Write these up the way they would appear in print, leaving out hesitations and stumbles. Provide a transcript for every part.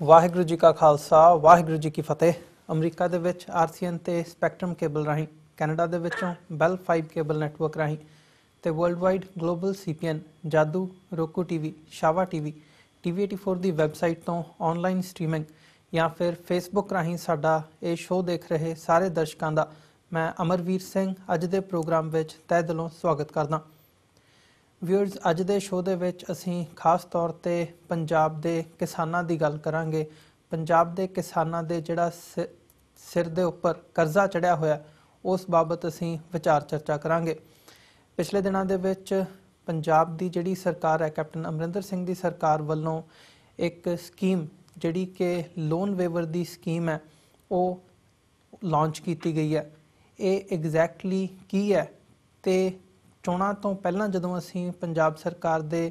ਵਾਹਿਗੁਰੂ ਜੀ ਕਾ ਖਾਲਸਾ ਵਾਹਿਗੁਰੂ ਜੀ ਕੀ ਫਤਿਹ। ਅਮਰੀਕਾ ਦੇ ਵਿੱਚ RCN ਤੇ ਸਪੈਕਟਰਮ ਕੇਬਲ ਰਾਹੀਂ, ਕੈਨੇਡਾ ਦੇ ਵਿੱਚੋਂ ਬੈਲ 5 ਕੇਬਲ ਨੈਟਵਰਕ ਰਾਹੀਂ ਤੇ ਵਰਲਡ ਵਾਈਡ ਗਲੋਬਲ CPN, ਜਾਦੂ, roku TV, ਸ਼ਾਵਾ TV, TV84 ਦੀ ਵੈਬਸਾਈਟ ਤੋਂ ਆਨਲਾਈਨ ਸਟ੍ਰੀਮਿੰਗ ਜਾਂ ਫਿਰ ਫੇਸਬੁੱਕ ਰਾਹੀਂ ਸਾਡਾ ਇਹ ਸ਼ੋਅ ਦੇਖ ਰਹੇ ਸਾਰੇ ਦਰਸ਼ਕਾਂ ਦਾ ਮੈਂ ਅਮਰਵੀਰ ਸਿੰਘ ਅੱਜ ਦੇ ਪ੍ਰੋਗਰਾਮ ਵਿੱਚ ਤਹਿ ਦਿਲੋਂ ਸਵਾਗਤ ਕਰਦਾ। ਵਿਊਅਰਸ, ਅੱਜ ਦੇ ਸ਼ੋਅ ਦੇ ਵਿੱਚ ਅਸੀਂ ਖਾਸ ਤੌਰ 'ਤੇ ਪੰਜਾਬ ਦੇ ਕਿਸਾਨਾਂ ਦੀ ਗੱਲ ਕਰਾਂਗੇ। ਪੰਜਾਬ ਦੇ ਕਿਸਾਨਾਂ ਦੇ ਜਿਹੜਾ ਸਿਰ ਦੇ ਉੱਪਰ ਕਰਜ਼ਾ ਚੜ੍ਹਿਆ ਹੋਇਆ ਉਸ ਬਾਬਤ ਅਸੀਂ ਵਿਚਾਰ ਚਰਚਾ ਕਰਾਂਗੇ। ਪਿਛਲੇ ਦਿਨਾਂ ਦੇ ਵਿੱਚ ਪੰਜਾਬ ਦੀ ਜਿਹੜੀ ਸਰਕਾਰ ਹੈ, ਕੈਪਟਨ ਅਮਰਿੰਦਰ ਸਿੰਘ ਦੀ ਸਰਕਾਰ ਵੱਲੋਂ ਇੱਕ ਸਕੀਮ ਜਿਹੜੀ ਕਿ ਲੋਨ ਵੇਵਰ ਦੀ ਸਕੀਮ ਹੈ ਉਹ ਲਾਂਚ ਕੀਤੀ ਗਈ ਹੈ। ਇਹ ਐਗਜ਼ੈਕਟਲੀ ਕੀ ਹੈ ਤੇ ਚੋਣਾਂ ਤੋਂ ਪਹਿਲਾਂ ਜਦੋਂ ਅਸੀਂ ਪੰਜਾਬ ਸਰਕਾਰ ਦੇ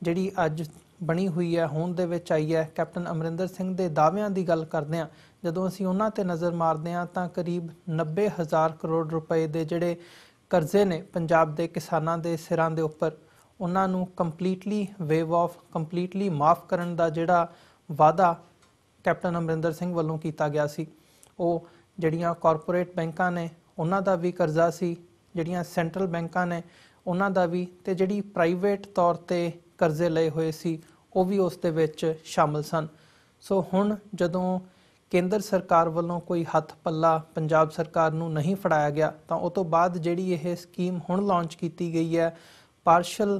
ਜਿਹੜੀ ਅੱਜ ਬਣੀ ਹੋਈ ਹੈ, ਹੋਂਦ ਦੇ ਵਿੱਚ ਆਈ ਹੈ, ਕੈਪਟਨ ਅਮਰਿੰਦਰ ਸਿੰਘ ਦੇ ਦਾਅਵਿਆਂ ਦੀ ਗੱਲ ਕਰਦੇ ਹਾਂ, ਜਦੋਂ ਅਸੀਂ ਉਹਨਾਂ 'ਤੇ ਨਜ਼ਰ ਮਾਰਦੇ ਹਾਂ ਤਾਂ ਕਰੀਬ 90,000 ਕਰੋੜ ਰੁਪਏ ਦੇ ਜਿਹੜੇ ਕਰਜ਼ੇ ਨੇ ਪੰਜਾਬ ਦੇ ਕਿਸਾਨਾਂ ਦੇ ਸਿਰਾਂ ਦੇ ਉੱਪਰ, ਉਹਨਾਂ ਨੂੰ ਕੰਪਲੀਟਲੀ ਵੇਵ ਆਫ, ਕੰਪਲੀਟਲੀ ਮਾਫ ਕਰਨ ਦਾ ਜਿਹੜਾ ਵਾਅਦਾ ਕੈਪਟਨ ਅਮਰਿੰਦਰ ਸਿੰਘ ਵੱਲੋਂ ਕੀਤਾ ਗਿਆ ਸੀ। ਉਹ ਜਿਹੜੀਆਂ ਕਾਰਪੋਰੇਟ ਬੈਂਕਾਂ ਨੇ ਉਹਨਾਂ ਦਾ ਵੀ ਕਰਜ਼ਾ ਸੀ, ਜਿਹੜੀਆਂ ਸੈਂਟਰਲ ਬੈਂਕਾਂ ਨੇ ਉਹਨਾਂ ਦਾ ਵੀ, ਤੇ ਜਿਹੜੀ ਪ੍ਰਾਈਵੇਟ ਤੌਰ 'ਤੇ ਕਰਜ਼ੇ ਲਏ ਹੋਏ ਸੀ ਉਹ ਵੀ ਉਸ ਦੇ ਵਿੱਚ ਸ਼ਾਮਲ ਸਨ। ਸੋ ਹੁਣ ਜਦੋਂ ਕੇਂਦਰ ਸਰਕਾਰ ਵੱਲੋਂ ਕੋਈ ਹੱਥ ਪੱਲਾ ਪੰਜਾਬ ਸਰਕਾਰ ਨੂੰ ਨਹੀਂ ਫੜਾਇਆ ਗਿਆ ਤਾਂ ਉਹ ਤੋਂ ਬਾਅਦ ਜਿਹੜੀ ਇਹ ਸਕੀਮ ਹੁਣ ਲਾਂਚ ਕੀਤੀ ਗਈ ਹੈ ਪਾਰਸ਼ਲ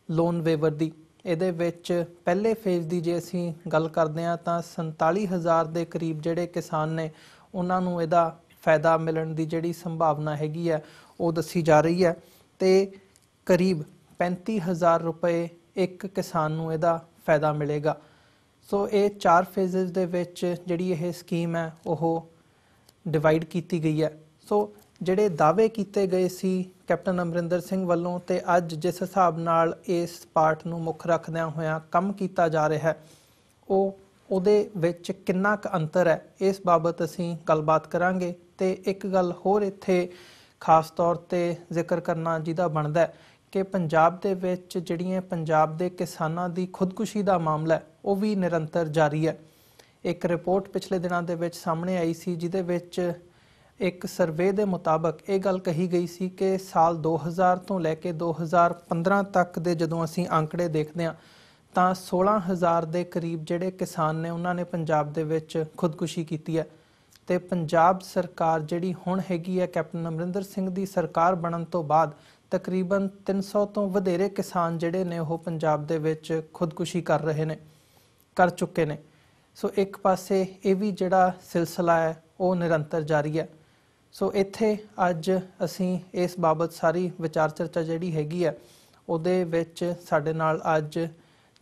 ਲੋਨ ਵੇਵਰ ਦੀ, ਇਹਦੇ ਵਿੱਚ ਪਹਿਲੇ ਫੇਜ਼ ਦੀ ਜੇ ਅਸੀਂ ਗੱਲ ਕਰਦੇ ਹਾਂ ਤਾਂ 47,000 ਦੇ ਕਰੀਬ ਜਿਹੜੇ ਕਿਸਾਨ ਨੇ ਉਹਨਾਂ ਨੂੰ ਇਹਦਾ ਫਾਇਦਾ ਮਿਲਣ ਦੀ ਜਿਹੜੀ ਸੰਭਾਵਨਾ ਹੈਗੀ ਹੈ ਉਹ ਦੱਸੀ ਜਾ ਰਹੀ ਹੈ ਤੇ ਕਰੀਬ 35,000 ਰੁਪਏ ਇੱਕ ਕਿਸਾਨ ਨੂੰ ਇਹਦਾ ਫਾਇਦਾ ਮਿਲੇਗਾ। ਸੋ ਇਹ 4 ਫੇਜ਼ਸ ਦੇ ਵਿੱਚ ਜਿਹੜੀ ਇਹ ਸਕੀਮ ਹੈ ਉਹ ਡਿਵਾਈਡ ਕੀਤੀ ਗਈ ਹੈ। ਸੋ ਜਿਹੜੇ ਦਾਅਵੇ ਕੀਤੇ ਗਏ ਸੀ ਕੈਪਟਨ ਅਮਰਿੰਦਰ ਸਿੰਘ ਵੱਲੋਂ ਤੇ ਅੱਜ ਜਿਸ ਹਿਸਾਬ ਨਾਲ ਇਸ ਪਾਰਟ ਨੂੰ ਮੁੱਖ ਰੱਖਦਿਆਂ ਹੋਇਆਂ ਕੰਮ ਕੀਤਾ ਜਾ ਰਿਹਾ ਹੈ ਉਹਦੇ ਵਿੱਚ ਕਿੰਨਾ ਕੁ ਅੰਤਰ ਹੈ, ਇਸ ਬਾਬਤ ਅਸੀਂ ਗੱਲਬਾਤ ਕਰਾਂਗੇ। ਤੇ ਇੱਕ ਗੱਲ ਹੋਰ ਇੱਥੇ ਖਾਸ ਤੌਰ 'ਤੇ ਜ਼ਿਕਰ ਕਰਨਾ ਜਿਹਦਾ ਬਣਦਾ ਕਿ ਪੰਜਾਬ ਦੇ ਵਿੱਚ ਜਿਹੜੀਆਂ ਪੰਜਾਬ ਦੇ ਕਿਸਾਨਾਂ ਦੀ ਖੁਦਕੁਸ਼ੀ ਦਾ ਮਾਮਲਾ ਹੈ ਉਹ ਵੀ ਨਿਰੰਤਰ ਜਾਰੀ ਹੈ। ਇੱਕ ਰਿਪੋਰਟ ਪਿਛਲੇ ਦਿਨਾਂ ਦੇ ਵਿੱਚ ਸਾਹਮਣੇ ਆਈ ਸੀ ਜਿਹਦੇ ਵਿੱਚ ਇੱਕ ਸਰਵੇ ਦੇ ਮੁਤਾਬਕ ਇਹ ਗੱਲ ਕਹੀ ਗਈ ਸੀ ਕਿ ਸਾਲ 2000 ਤੋਂ ਲੈ ਕੇ 2015 ਤੱਕ ਦੇ ਜਦੋਂ ਅਸੀਂ ਅੰਕੜੇ ਦੇਖਦੇ ਹਾਂ ਤਾਂ 16,000 ਦੇ ਕਰੀਬ ਜਿਹੜੇ ਕਿਸਾਨ ਨੇ ਉਹਨਾਂ ਨੇ ਪੰਜਾਬ ਦੇ ਵਿੱਚ ਖੁਦਕੁਸ਼ੀ ਕੀਤੀ ਹੈ। ਤੇ ਪੰਜਾਬ ਸਰਕਾਰ ਜਿਹੜੀ ਹੁਣ ਹੈਗੀ ਹੈ ਕੈਪਟਨ ਅਮਰਿੰਦਰ ਸਿੰਘ ਦੀ ਸਰਕਾਰ ਬਣਨ ਤੋਂ ਬਾਅਦ ਤਕਰੀਬਨ 300 ਤੋਂ ਵਧੇਰੇ ਕਿਸਾਨ ਜਿਹੜੇ ਨੇ ਉਹ ਪੰਜਾਬ ਦੇ ਵਿੱਚ ਖੁਦਕੁਸ਼ੀ ਕਰ ਚੁੱਕੇ ਨੇ। ਸੋ ਇੱਕ ਪਾਸੇ ਇਹ ਵੀ ਜਿਹੜਾ ਸਿਲਸਿਲਾ ਹੈ ਉਹ ਨਿਰੰਤਰ ਜਾਰੀ ਹੈ। ਸੋ ਇੱਥੇ ਅੱਜ ਅਸੀਂ ਇਸ ਬਾਬਤ ਸਾਰੀ ਵਿਚਾਰ ਚਰਚਾ ਜਿਹੜੀ ਹੈਗੀ ਹੈ ਉਹਦੇ ਵਿੱਚ ਸਾਡੇ ਨਾਲ ਅੱਜ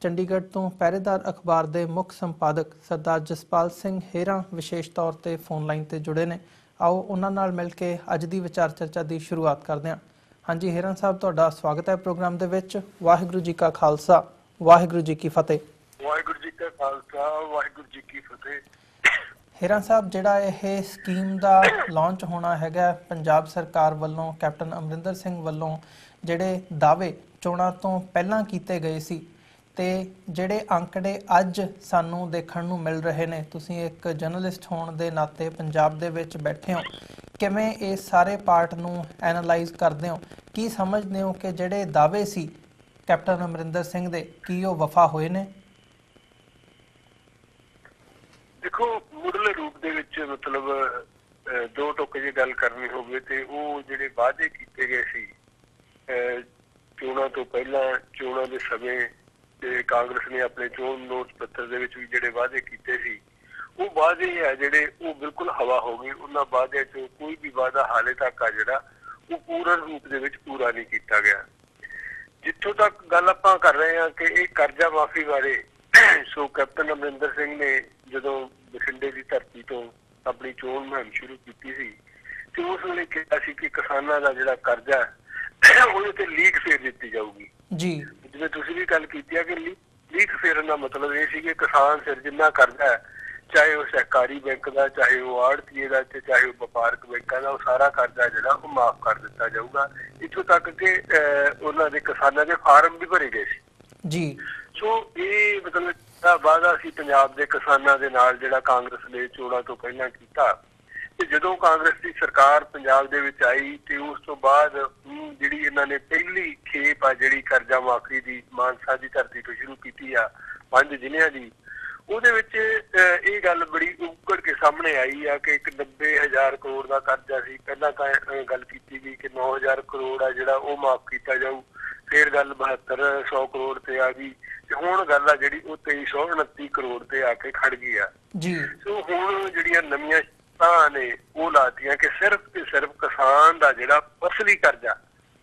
ਚੰਡੀਗੜ੍ਹ ਤੋਂ ਪਹਿਰੇਦਾਰ ਅਖਬਾਰ ਦੇ ਮੁੱਖ ਸੰਪਾਦਕ ਸਰਦਾਰ ਜਸਪਾਲ ਸਿੰਘ ਹੇਰਾਂ ਵਿਸ਼ੇਸ਼ ਤੌਰ 'ਤੇ ਫੋਨ ਲਾਈਨ 'ਤੇ ਜੁੜੇ ਨੇ। ਆਓ ਉਹਨਾਂ ਨਾਲ ਮਿਲ ਕੇ ਅੱਜ ਦੀ ਵਿਚਾਰ ਚਰਚਾ ਦੀ ਸ਼ੁਰੂਆਤ ਕਰਦੇ ਹਾਂ। ਹਾਂਜੀ ਹੇਰਾਂ ਸਾਹਿਬ, ਤੁਹਾਡਾ ਸਵਾਗਤ ਹੈ ਪ੍ਰੋਗਰਾਮ ਦੇ ਵਿੱਚ। ਵਾਹਿਗੁਰੂ ਜੀ ਕਾ ਖਾਲਸਾ ਵਾਹਿਗੁਰੂ ਜੀ ਕੀ ਫਤਿਹ। ਵਾਹਿਗੁਰੂ ਜੀ ਕਾ ਖਾਲਸਾ ਵਾਹਿਗੁਰੂ ਜੀ ਕੀ ਫਤਿਹ। ਹੇਰਾਂ ਸਾਹਿਬ, ਜਿਹੜਾ ਇਹ ਸਕੀਮ ਦਾ ਲਾਂਚ ਹੋਣਾ ਹੈਗਾ ਪੰਜਾਬ ਸਰਕਾਰ ਵੱਲੋਂ, ਕੈਪਟਨ ਅਮਰਿੰਦਰ ਸਿੰਘ ਵੱਲੋਂ ਜਿਹੜੇ ਦਾਅਵੇ ਚੋਣਾਂ ਤੋਂ ਪਹਿਲਾਂ ਕੀਤੇ ਗਏ ਸੀ ਤੇ ਜਿਹੜੇ ਅੰਕੜੇ ਅੱਜ ਸਾਨੂੰ ਦੇਖਣ ਨੂੰ ਮਿਲ ਰਹੇ ਨੇ, ਤੁਸੀਂ ਇੱਕ ਜਰਨਲਿਸਟ ਹੋਣ ਦੇ ਨਾਤੇ ਪੰਜਾਬ ਦੇ ਵਿੱਚ ਬੈਠੇ ਹੋ, ਕਿਵੇਂ ਇਸ ਸਾਰੇ ਪਾਰਟ ਨੂੰ ਐਨਾਲਾਈਜ਼ ਕਰਦੇ ਹੋ? ਕੀ ਸਮਝਦੇ ਹੋ ਕਿ ਜਿਹੜੇ ਦਾਅਵੇ ਸੀ ਕੈਪਟਨ ਅਮਰਿੰਦਰ ਸਿੰਘ ਦੇ, ਕੀ ਉਹ ਵਫਾ ਹੋਏ ਨੇ? ਦੇਖੋ, ਮੁੱਢਲੇ ਰੂਪ ਦੇ ਵਿੱਚ ਮਤਲਬ ਦੋ ਟੋਕੇ ਜੇ ਗੱਲ ਕਰਨੀ ਹੋਵੇ ਤੇ ਉਹ ਜਿਹੜੇ ਵਾਅਦੇ ਕੀਤੇ ਗਏ ਸੀ ਚੋਣਾਂ ਤੋਂ ਪਹਿਲਾਂ, ਚੋਣਾਂ ਦੇ ਸਮੇਂ ਤੇ ਕਾਂਗਰਸ ਨੇ ਆਪਣੇ ਚੋਣ ਨੋਟ ਪੱਤਰ ਦੇ ਵਿੱਚ ਵੀ ਜਿਹੜੇ ਵਾਅਦੇ ਕੀਤੇ ਸੀ ਉਹ ਵਾਅਦੇ ਹੈ ਜਿਹੜੇ ਉਹ ਬਿਲਕੁਲ ਹਵਾ ਹੋ ਗਈ। ਉਹਨਾਂ ਵਾਅਦਿਆਂ ਚੋਂ ਕੋਈ ਵੀ ਵਾਅਦਾ ਹਾਲੇ ਤੱਕ ਆ ਜਿਹੜਾ ਉਹ ਪੂਰਨ ਰੂਪ ਦੇ ਵਿੱਚ ਪੂਰਾ ਨਹੀਂ ਕੀਤਾ ਗਿਆ। ਜਿੱਥੋਂ ਤੱਕ ਗੱਲ ਆਪਾਂ ਕਰ ਰਹੇ ਹਾਂ ਕਿ ਇਹ ਕਰਜ਼ਾ ਮਾਫੀ ਬਾਰੇ, ਸੋ ਕੈਪਟਨ ਅਮਰਿੰਦਰ ਸਿੰਘ ਨੇ ਜਦੋਂ ਬਠਿੰਡੇ ਦੀ ਧਰਤੀ ਤੋਂ ਆਪਣੀ ਚੋਣ ਮੁਹਿੰਮ ਸ਼ੁਰੂ ਕੀਤੀ ਸੀ ਤੇ ਉਸ ਵੇਲੇ ਕਿਹਾ ਸੀ ਕਿ ਕਿਸਾਨਾਂ ਦਾ ਜਿਹੜਾ ਕਰਜ਼ਾ ਉਹਦੇ ਤੇ ਲੀਕ ਫੇਰ ਦਿੱਤੀ ਜਾਊਗੀ ਜੀ। ਜਿਵੇਂ ਤੁਸੀਂ ਵੀ ਗੱਲ ਕੀਤੀ ਹੈ ਕਿ ਲੀਕ ਫੇਰਨ ਦਾ ਮਤਲਬ ਇਹ ਸੀ ਕਿ ਕਿਸਾਨ ਸਿਰ ਜਿੰਨਾ ਕਰਜ਼ਾ ਹੈ, ਚਾਹੇ ਉਹ ਸਹਿਕਾਰੀ ਬੈਂਕ ਦਾ, ਚਾਹੇ ਉਹ ਆੜ੍ਹਤੀਏ ਦਾ, ਤੇ ਚਾਹੇ ਉਹ ਵਪਾਰਕ ਬੈਂਕਾਂ ਦਾ, ਉਹ ਸਾਰਾ ਕਰਜ਼ਾ ਜਿਹੜਾ ਉਹ ਮਾਫ ਕਰ ਦਿੱਤਾ ਜਾਊਗਾ। ਇੱਥੋਂ ਤੱਕ ਕਿ ਉਹਨਾਂ ਦੇ ਕਿਸਾਨਾਂ ਦੇ ਫਾਰਮ ਵੀ ਭਰੇ ਗਏ ਸੀ ਜੀ। ਸੋ ਇਹ ਮਤਲਬ ਵਾਅਦਾ ਸੀ ਪੰਜਾਬ ਦੇ ਕਿਸਾਨਾਂ ਦੇ ਨਾਲ ਜਿਹੜਾ ਕਾਂਗਰਸ ਨੇ ਚੋਣਾਂ ਤੋਂ ਪਹਿਲਾਂ ਕੀਤਾ। ਤੇ ਜਦੋਂ ਕਾਂਗਰਸ ਦੀ ਸਰਕਾਰ ਪੰਜਾਬ ਦੇ ਵਿੱਚ ਆਈ ਤੇ ਉਸ ਤੋਂ ਬਾਅਦ ਜਿਹੜੀ ਇਹਨਾਂ ਨੇ ਪਹਿਲੀ ਖੇਪ ਆ ਜਿਹੜੀ ਕਰਜ਼ਾ ਮਾਫੀ ਦੀ ਮਾਨਸਾ ਦੀ ਧਰਤੀ ਤੋਂ ਸ਼ੁਰੂ ਕੀਤੀ ਆ 5 ਜ਼ਿਲ੍ਹਿਆਂ ਦੀ, ਉਹਦੇ ਵਿੱਚ ਇਹ ਗੱਲ ਬੜੀ ਉੱਗੜ ਕੇ ਸਾਹਮਣੇ ਆਈ ਆ ਕਿ 90,000 ਕਰੋੜ ਦਾ ਕਰਜ਼ਾ ਸੀ। ਪਹਿਲਾਂ ਤਾਂ ਗੱਲ ਕੀਤੀ ਗਈ ਕਿ 9,000 ਕਰੋੜ ਆ ਜਿਹੜਾ ਉਹ ਮਾਫ ਕੀਤਾ ਜਾਊ, ਫਿਰ ਗੱਲ 7200 ਕਰੋੜ ਤੇ ਆ ਗਈ ਤੇ ਹੁਣ ਗੱਲ ਆ ਜਿਹੜੀ ਉਹ 2329 ਕਰੋੜ ਤੇ ਆ ਕੇ ਖੜ ਗਈ ਆ ਜੀ। ਸੋ ਹੁਣ ਜਿਹੜੀਆਂ ਨਵੀਆਂ ਨੇ ਉਹ ਲਾਤੀਆਂ ਕਿ ਸਿਰਫ ਤੇ ਸਿਰਫ ਕਿਸਾਨ ਦਾ ਜਿਹੜਾ ਫਸਲੀ ਕਰਜ਼ਾ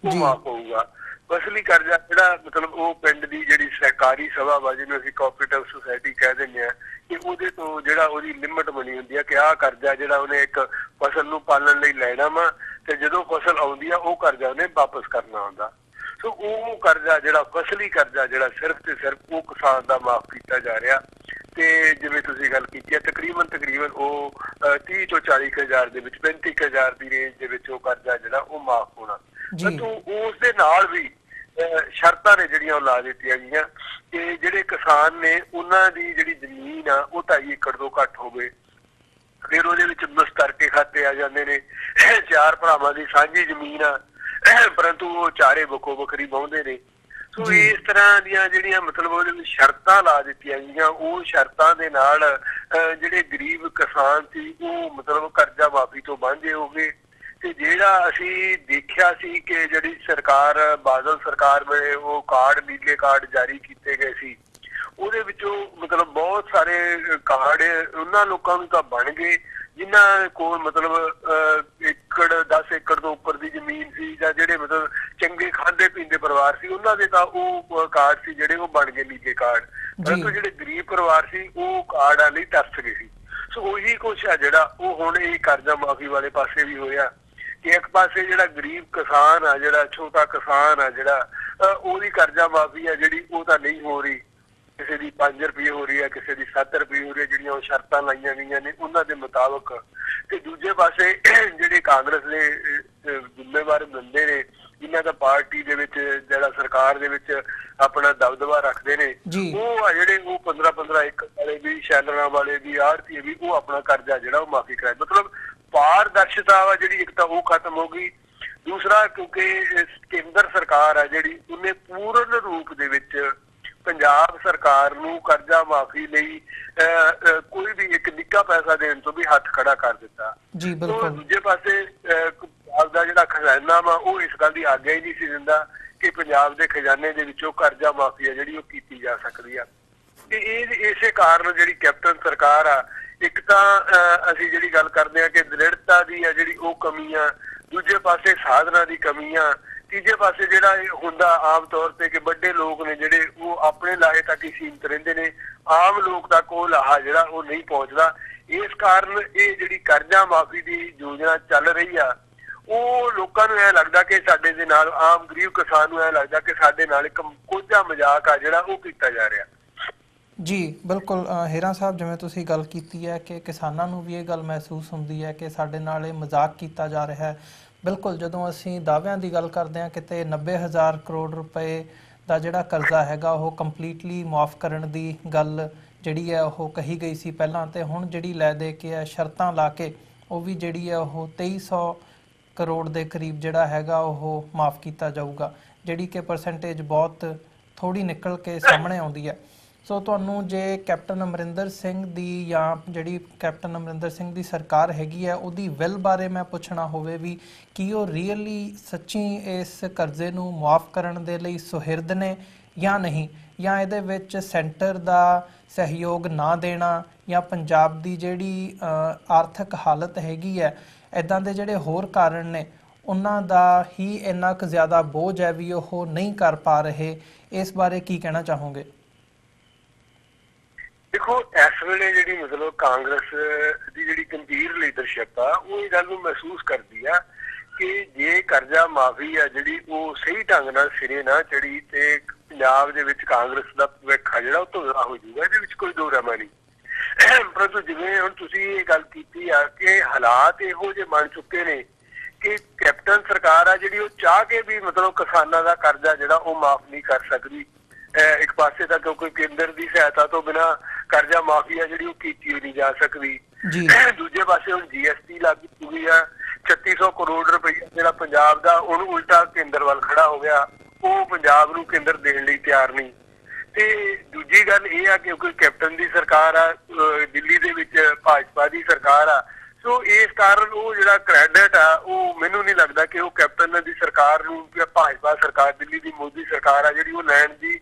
ਉਹ ਮਾਫ ਹੋਊਗਾ। ਫਸਲੀ ਕਰਜ਼ਾ ਜਿਹੜਾ ਮਤਲਬ ਉਹ ਪਿੰਡ ਦੀ ਜਿਹੜੀ ਸਹਿਕਾਰੀ ਸਭਾ ਵਾ ਜਿਹਨੂੰ ਅਸੀਂ ਕੋਆਪਰੇਟਿਵ ਸੁਸਾਇਟੀ ਕਹਿ ਦਿੰਦੇ ਆ ਕਿ ਉਹਦੇ ਤੋਂ ਜਿਹੜਾ ਉਹਦੀ ਲਿਮਟ ਬਣੀ ਹੁੰਦੀ ਆ ਕਿ ਆਹ ਕਰਜ਼ਾ ਜਿਹੜਾ ਉਹਨੇ ਇੱਕ ਫਸਲ ਨੂੰ ਪਾਲਣ ਲਈ ਲੈਣਾ ਵਾ ਤੇ ਜਦੋਂ ਫਸਲ ਆਉਂਦੀ ਆ ਉਹ ਕਰਜ਼ਾ ਉਹਨੇ ਵਾਪਸ ਕਰਨਾ ਹੁੰਦਾ। ਸੋ ਉਹ ਕਰਜ਼ਾ ਜਿਹੜਾ ਫਸਲੀ ਕਰਜ਼ਾ ਜਿਹੜਾ ਸਿਰਫ ਤੇ ਸਿਰਫ ਉਹ ਕਿਸਾਨ ਦਾ ਮਾਫ ਕੀਤਾ ਜਾ ਰਿਹਾ। ਤੇ ਜਿਵੇਂ ਤੁਸੀਂ ਗੱਲ ਕੀਤੀ ਹੈ ਤਕਰੀਬਨ ਉਹ 30 ਤੋਂ 40,000 ਦੇ ਵਿੱਚ 35,000 ਦੀ ਰੇਂਜ ਦੇ ਵਿੱਚ ਉਹ ਕਰਜ਼ਾ ਜਿਹੜਾ ਉਹ ਮਾਫ ਹੋਣਾ। ਪਰੰਤੂ ਉਸ ਦੇ ਨਾਲ ਵੀ ਸ਼ਰਤਾਂ ਨੇ ਜਿਹੜੀਆਂ ਉਹ ਲਾ ਦਿੱਤੀਆਂ ਗਈਆਂ ਕਿ ਜਿਹੜੇ ਕਿਸਾਨ ਨੇ ਉਹਨਾਂ ਦੀ ਜਿਹੜੀ ਜ਼ਮੀਨ ਆ ਉਹ 2.5 ਏਕੜ ਤੋਂ ਘੱਟ ਹੋਵੇ। ਫਿਰ ਉਹਦੇ ਵਿੱਚ ਮੁਸ਼ਤਰਕੇ ਖਾਤੇ ਆ ਜਾਂਦੇ ਨੇ, 4 ਭਰਾਵਾਂ ਦੀ ਸਾਂਝੀ ਜ਼ਮੀਨ ਆ ਪਰੰਤੂ ਉਹ ਚਾਰੇ ਵੱਖੋ ਵੱਖਰੀ ਵਾਹੁੰਦੇ ਨੇ। ਸੋ ਇਸ ਤਰ੍ਹਾਂ ਦੀਆਂ ਜਿਹੜੀਆਂ ਮਤਲਬ ਉਹਦੇ ਵਿੱਚ ਸ਼ਰਤਾਂ ਲਾ ਦਿੱਤੀਆਂ ਗਈਆਂ, ਉਹ ਸ਼ਰਤਾਂ ਦੇ ਨਾਲ ਜਿਹੜੇ ਗਰੀਬ ਕਿਸਾਨ ਸੀ ਉਹ ਮਤਲਬ ਕਰਜ਼ਾ ਮਾਫੀ ਤੋਂ ਵਾਂਝੇ ਹੋ ਗਏ। ਤੇ ਜਿਹੜਾ ਅਸੀਂ ਦੇਖਿਆ ਸੀ ਕਿ ਜਿਹੜੀ ਸਰਕਾਰ ਬਾਦਲ ਸਰਕਾਰ ਵੇਲੇ ਉਹ ਕਾਰਡ ਨੀਲੇ ਕਾਰਡ ਜਾਰੀ ਕੀਤੇ ਗਏ ਸੀ, ਉਹਦੇ ਵਿੱਚੋਂ ਮਤਲਬ ਬਹੁਤ ਸਾਰੇ ਕਾਰਡ ਉਹਨਾਂ ਲੋਕਾਂ ਨੂੰ ਤਾਂ ਬਣ ਗਏ ਜਿਨ੍ਹਾਂ ਕੋਲ ਮਤਲਬ 10 ਏਕੜ ਤੋਂ ਉੱਪਰ ਦੀ ਜ਼ਮੀਨ ਸੀ ਜਾਂ ਜਿਹੜੇ ਮਤਲਬ ਚੰਗੇ ਖਾਂਦੇ ਪੀਂਦੇ ਪਰਿਵਾਰ ਸੀ ਉਹਨਾਂ ਦੇ ਤਾਂ ਉਹ ਕਾਰਡ ਸੀ ਜਿਹੜੇ ਉਹ ਬਣ ਗਏ ਨੀਲੇ ਕਾਰਡ। ਪਰੰਤੂ ਜਿਹੜੇ ਗਰੀਬ ਪਰਿਵਾਰ ਸੀ ਉਹ ਕਾਰਡਾਂ ਲਈ ਤਰਸ ਗਏ ਸੀ। ਸੋ ਉਹੀ ਕੁਛ ਆ ਜਿਹੜਾ ਉਹ ਹੁਣ ਇਹ ਕਰਜ਼ਾ ਮਾਫੀ ਵਾਲੇ ਪਾਸੇ ਵੀ ਹੋਇਆ ਕਿ ਇੱਕ ਪਾਸੇ ਜਿਹੜਾ ਗਰੀਬ ਕਿਸਾਨ ਆ, ਜਿਹੜਾ ਛੋਟਾ ਕਿਸਾਨ ਆ, ਜਿਹੜਾ ਉਹਦੀ ਕਰਜ਼ਾ ਮਾਫੀ ਆ ਜਿਹੜੀ ਉਹ ਤਾਂ ਨਹੀਂ ਹੋ ਰਹੀ, ਕਿਸੇ ਦੀ 5 ਰੁਪਏ ਹੋ ਰਹੀ ਹੈ, ਕਿਸੇ ਦੀ 7 ਰੁਪਏ ਹੋ ਰਹੀ ਹੈ, ਜਿਹੜੀਆਂ ਉਹ ਸ਼ਰਤਾਂ ਲਾਈਆਂ ਗਈਆਂ ਨੇ ਉਹਨਾਂ ਦੇ ਮੁਤਾਬਕ। ਤੇ ਦੂਜੇ ਪਾਸੇ ਜਿਹੜੇ ਕਾਂਗਰਸ ਦੇ ਜ਼ਿੰਮੇਵਾਰ ਬੰਦੇ ਨੇ ਜਿਨ੍ਹਾਂ ਦਾ ਪਾਰਟੀ ਦੇ ਵਿੱਚ ਜਿਹੜਾ ਸਰਕਾਰ ਦੇ ਵਿੱਚ ਆਪਣਾ ਦਬਦਬਾ ਰੱਖਦੇ ਨੇ, ਉਹ ਆ ਜਿਹੜੇ ਉਹ 15-15 ਏਕੜ ਵਾਲੇ ਵੀ, ਸ਼ੈਲਰਾਂ ਵਾਲੇ ਵੀ, ਆੜ੍ਹਤੀਏ ਵੀ ਉਹ ਆਪਣਾ ਕਰਜ਼ਾ ਜਿਹੜਾ ਉਹ ਮਾਫੀ ਕਰਾਏ। ਮਤਲਬ ਪਾਰਦਰਸ਼ਤਾ ਵਾ ਜਿਹੜੀ ਇੱਕ ਤਾਂ ਉਹ ਖਤਮ ਹੋ ਗਈ। ਦੂਸਰਾ ਕਿਉਂਕਿ ਕੇਂਦਰ ਸਰਕਾਰ ਆ ਜਿਹੜੀ ਉਹਨੇ ਪੂਰਨ ਰੂਪ ਦੇ ਵਿੱਚ ਪੰਜਾਬ ਸਰਕਾਰ ਨੂੰ ਕਰਜ਼ਾ ਮਾਫੀ ਲਈ ਕੋਈ ਵੀ ਇੱਕ ਨਿੱਘਾ ਪੈਸਾ ਦੇਣ ਤੋਂ ਵੀ ਹੱਥ ਖੜਾ ਕਰ ਦਿੱਤਾ। ਦੂਜੇ ਪਾਸੇ ਪੰਜਾਬ ਦਾ ਜਿਹੜਾ ਖਜ਼ਾਨਾ ਵਾ ਉਹ ਇਸ ਗੱਲ ਦੀ ਆਗਿਆ ਹੀ ਨਹੀਂ ਸੀ ਦਿੰਦਾ ਕਿ ਪੰਜਾਬ ਦੇ ਖਜ਼ਾਨੇ ਦੇ ਵਿੱਚੋਂ ਕਰਜ਼ਾ ਮਾਫੀ ਆ ਜਿਹੜੀ ਉਹ ਕੀਤੀ ਜਾ ਸਕਦੀ ਆ। ਤੇ ਇਸੇ ਕਾਰਨ ਜਿਹੜੀ ਕੈਪਟਨ ਸਰਕਾਰ ਆ, ਇੱਕ ਤਾਂ ਅਸੀਂ ਜਿਹੜੀ ਗੱਲ ਕਰਦੇ ਹਾਂ ਕਿ ਦ੍ਰਿੜਤਾ ਦੀ ਆ ਜਿਹੜੀ ਉਹ ਕਮੀ ਆ, ਦੂਜੇ ਪਾਸੇ ਸਾਧਨਾਂ ਦੀ ਕਮੀ ਆ, ਤੀਜੇ ਪਾਸੇ ਜਿਹੜਾ ਇਹ ਹੁੰਦਾ ਆਮ ਤੌਰ ਤੇ ਕਿ ਵੱਡੇ ਲੋਕ ਨੇ ਜਿਹੜੇ ਉਹ ਆਪਣੇ ਲਾਹੇ ਤੱਕ ਹੀ ਸੀਮਿਤ ਰਹਿੰਦੇ ਨੇ, ਆਮ ਲੋਕ ਤੱਕ ਉਹ ਲਾਹਾ ਜਿਹੜਾ ਉਹ ਨਹੀਂ ਪਹੁੰਚਦਾ। ਇਸ ਕਾਰਨ ਇਹ ਜਿਹੜੀ ਕਰਜ਼ਾ ਮਾਫੀ ਦੀ ਯੋਜਨਾ ਚੱਲ ਰਹੀ ਆ ਉਹ ਲੋਕਾਂ ਨੂੰ ਐਂ ਲੱਗਦਾ ਕਿ ਸਾਡੇ ਦੇ ਨਾਲ, ਆਮ ਗਰੀਬ ਕਿਸਾਨ ਨੂੰ ਐਂ ਲੱਗਦਾ ਕਿ ਸਾਡੇ ਨਾਲ ਇੱਕ ਕੋਝਾ ਮਜ਼ਾਕ ਆ ਜਿਹੜਾ ਉਹ ਕੀਤਾ ਜਾ ਰਿਹਾ। ਜੀ ਬਿਲਕੁਲ ਹੀਰਾ ਸਾਹਿਬ, ਜਿਵੇਂ ਤੁਸੀਂ ਗੱਲ ਕੀਤੀ ਹੈ ਕਿ ਕਿਸਾਨਾਂ ਨੂੰ ਵੀ ਇਹ ਗੱਲ ਮਹਿਸੂਸ ਹੁੰਦੀ ਹੈ ਕਿ ਸਾਡੇ ਨਾਲ ਇਹ ਮਜ਼ਾਕ ਕੀਤਾ ਜਾ ਰਿਹਾ ਹੈ। ਬਿਲਕੁਲ, ਜਦੋਂ ਅਸੀਂ ਦਾਅਵਿਆਂ ਦੀ ਗੱਲ ਕਰਦੇ ਹਾਂ ਕਿਤੇ 90,000 ਕਰੋੜ ਰੁਪਏ ਦਾ ਜਿਹੜਾ ਕਰਜ਼ਾ ਹੈਗਾ ਉਹ ਕੰਪਲੀਟਲੀ ਮੁਆਫ ਕਰਨ ਦੀ ਗੱਲ ਜਿਹੜੀ ਹੈ ਉਹ ਕਹੀ ਗਈ ਸੀ ਪਹਿਲਾਂ, ਤੇ ਹੁਣ ਜਿਹੜੀ ਲੈ ਦੇ ਕੇ ਹੈ ਸ਼ਰਤਾਂ ਲਾ ਕੇ ਉਹ ਵੀ ਜਿਹੜੀ ਹੈ ਉਹ 2300 ਕਰੋੜ ਦੇ ਕਰੀਬ ਜਿਹੜਾ ਹੈਗਾ ਉਹ ਮਾਫ ਕੀਤਾ ਜਾਊਗਾ, ਜਿਹੜੀ ਕਿ ਪਰਸੈਂਟੇਜ ਬਹੁਤ ਥੋੜ੍ਹੀ ਨਿਕਲ ਕੇ ਸਾਹਮਣੇ ਆਉਂਦੀ ਹੈ। ਸੋ ਤੁਹਾਨੂੰ ਜੇ ਕੈਪਟਨ ਅਮਰਿੰਦਰ ਸਿੰਘ ਦੀ ਜਾਂ ਜਿਹੜੀ ਕੈਪਟਨ ਅਮਰਿੰਦਰ ਸਿੰਘ ਦੀ ਸਰਕਾਰ ਹੈਗੀ ਹੈ ਉਹਦੀ ਵਿਲ ਬਾਰੇ ਮੈਂ ਪੁੱਛਣਾ ਹੋਵੇ ਵੀ ਕੀ ਉਹ ਰੀਅਲੀ ਸੱਚੀ ਇਸ ਕਰਜ਼ੇ ਨੂੰ ਮੁਆਫ ਕਰਨ ਦੇ ਲਈ ਸੁਹਿਰਦ ਨੇ ਜਾਂ ਨਹੀਂ, ਜਾਂ ਇਹਦੇ ਵਿੱਚ ਸੈਂਟਰ ਦਾ ਸਹਿਯੋਗ ਨਾ ਦੇਣਾ ਜਾਂ ਪੰਜਾਬ ਦੀ ਜਿਹੜੀ ਆਰਥਿਕ ਹਾਲਤ ਹੈਗੀ ਹੈ, ਇੱਦਾਂ ਦੇ ਜਿਹੜੇ ਹੋਰ ਕਾਰਨ ਨੇ ਉਹਨਾਂ ਦਾ ਹੀ ਇੰਨਾ ਕੁ ਜ਼ਿਆਦਾ ਬੋਝ ਹੈ ਵੀ ਉਹ ਨਹੀਂ ਕਰ ਪਾ ਰਹੇ। ਇਸ ਬਾਰੇ ਕੀ ਕਹਿਣਾ ਚਾਹੋਗੇ? ਦੇਖੋ, ਇਸ ਵੇਲੇ ਜਿਹੜੀ ਮਤਲਬ ਕਾਂਗਰਸ ਦੀ ਜਿਹੜੀ ਗੰਭੀਰ ਲੀਡਰਸ਼ਿਪ ਆ ਉਹ ਇਹ ਗੱਲ ਨੂੰ ਮਹਿਸੂਸ ਕਰਦੀ ਆ ਕਿ ਜੇ ਕਰਜ਼ਾ ਮਾਫੀ ਆ ਜਿਹੜੀ ਉਹ ਸਹੀ ਢੰਗ ਨਾਲ ਸਿਰੇ ਨਾ ਚੜੀ ਤੇ ਪੰਜਾਬ ਦੇ ਵਿੱਚ ਕਾਂਗਰਸ ਦਾ ਭਵਿੱਖ ਆ ਜਿਹੜਾ ਉਹ ਧੁੰਦਲਾ ਹੋ ਜਾਊਗਾ, ਇਹਦੇ ਵਿੱਚ ਕੋਈ ਦੋ ਰਾਮਾ ਨਹੀਂ। ਪਰੰਤੂ ਜਿਵੇਂ ਹੁਣ ਤੁਸੀਂ ਇਹ ਗੱਲ ਕੀਤੀ ਆ ਕਿ ਹਾਲਾਤ ਇਹੋ ਜਿਹੇ ਬਣ ਚੁੱਕੇ ਨੇ ਕਿ ਕੈਪਟਨ ਸਰਕਾਰ ਆ ਜਿਹੜੀ ਉਹ ਚਾਹ ਕੇ ਵੀ ਮਤਲਬ ਕਿਸਾਨਾਂ ਦਾ ਕਰਜ਼ਾ ਜਿਹੜਾ ਉਹ ਮਾਫ ਨਹੀਂ ਕਰ ਸਕਦੀ। ਇੱਕ ਪਾਸੇ ਤਾਂ ਕਿਉਂਕਿ ਕੇਂਦਰ ਦੀ ਸਹਾਇਤਾ ਤੋਂ ਬਿਨਾਂ ਕਰਜ਼ਾ ਮਾਫੀ ਆ ਜਿਹੜੀ ਉਹ ਕੀਤੀ ਨਹੀਂ ਜਾ ਸਕਦੀ। ਦੂਜੇ ਪਾਸੇ ਹੁਣ GST ਲਾਗੂ ਹੋਈ ਆ, 3600 ਕਰੋੜ ਰੁਪਈਆ ਜਿਹੜਾ ਪੰਜਾਬ ਦਾ ਉਹਨੂੰ ਉਲਟਾ ਕੇਂਦਰ ਵੱਲ ਖੜਾ ਹੋ ਗਿਆ, ਉਹ ਪੰਜਾਬ ਨੂੰ ਕੇਂਦਰ ਦੇਣ ਲਈ ਤਿਆਰ ਨਹੀਂ। ਤੇ ਦੂਜੀ ਗੱਲ ਇਹ ਆ ਕਿਉਂਕਿ ਕੈਪਟਨ ਦੀ ਸਰਕਾਰ ਆ, ਦਿੱਲੀ ਦੇ ਵਿੱਚ ਭਾਜਪਾ ਦੀ ਸਰਕਾਰ ਆ, ਸੋ ਇਸ ਕਾਰਨ ਉਹ ਜਿਹੜਾ ਕ੍ਰੈਡਿਟ ਆ ਉਹ ਮੈਨੂੰ ਨਹੀਂ ਲੱਗਦਾ ਕਿ ਉਹ ਕੈਪਟਨ ਦੀ ਸਰਕਾਰ ਨੂੰ, ਭਾਜਪਾ ਸਰਕਾਰ ਦਿੱਲੀ ਦੀ ਮੋਦੀ ਸਰਕਾਰ ਆ ਜਿਹੜੀ ਉਹ ਲੈਣ ਦੀ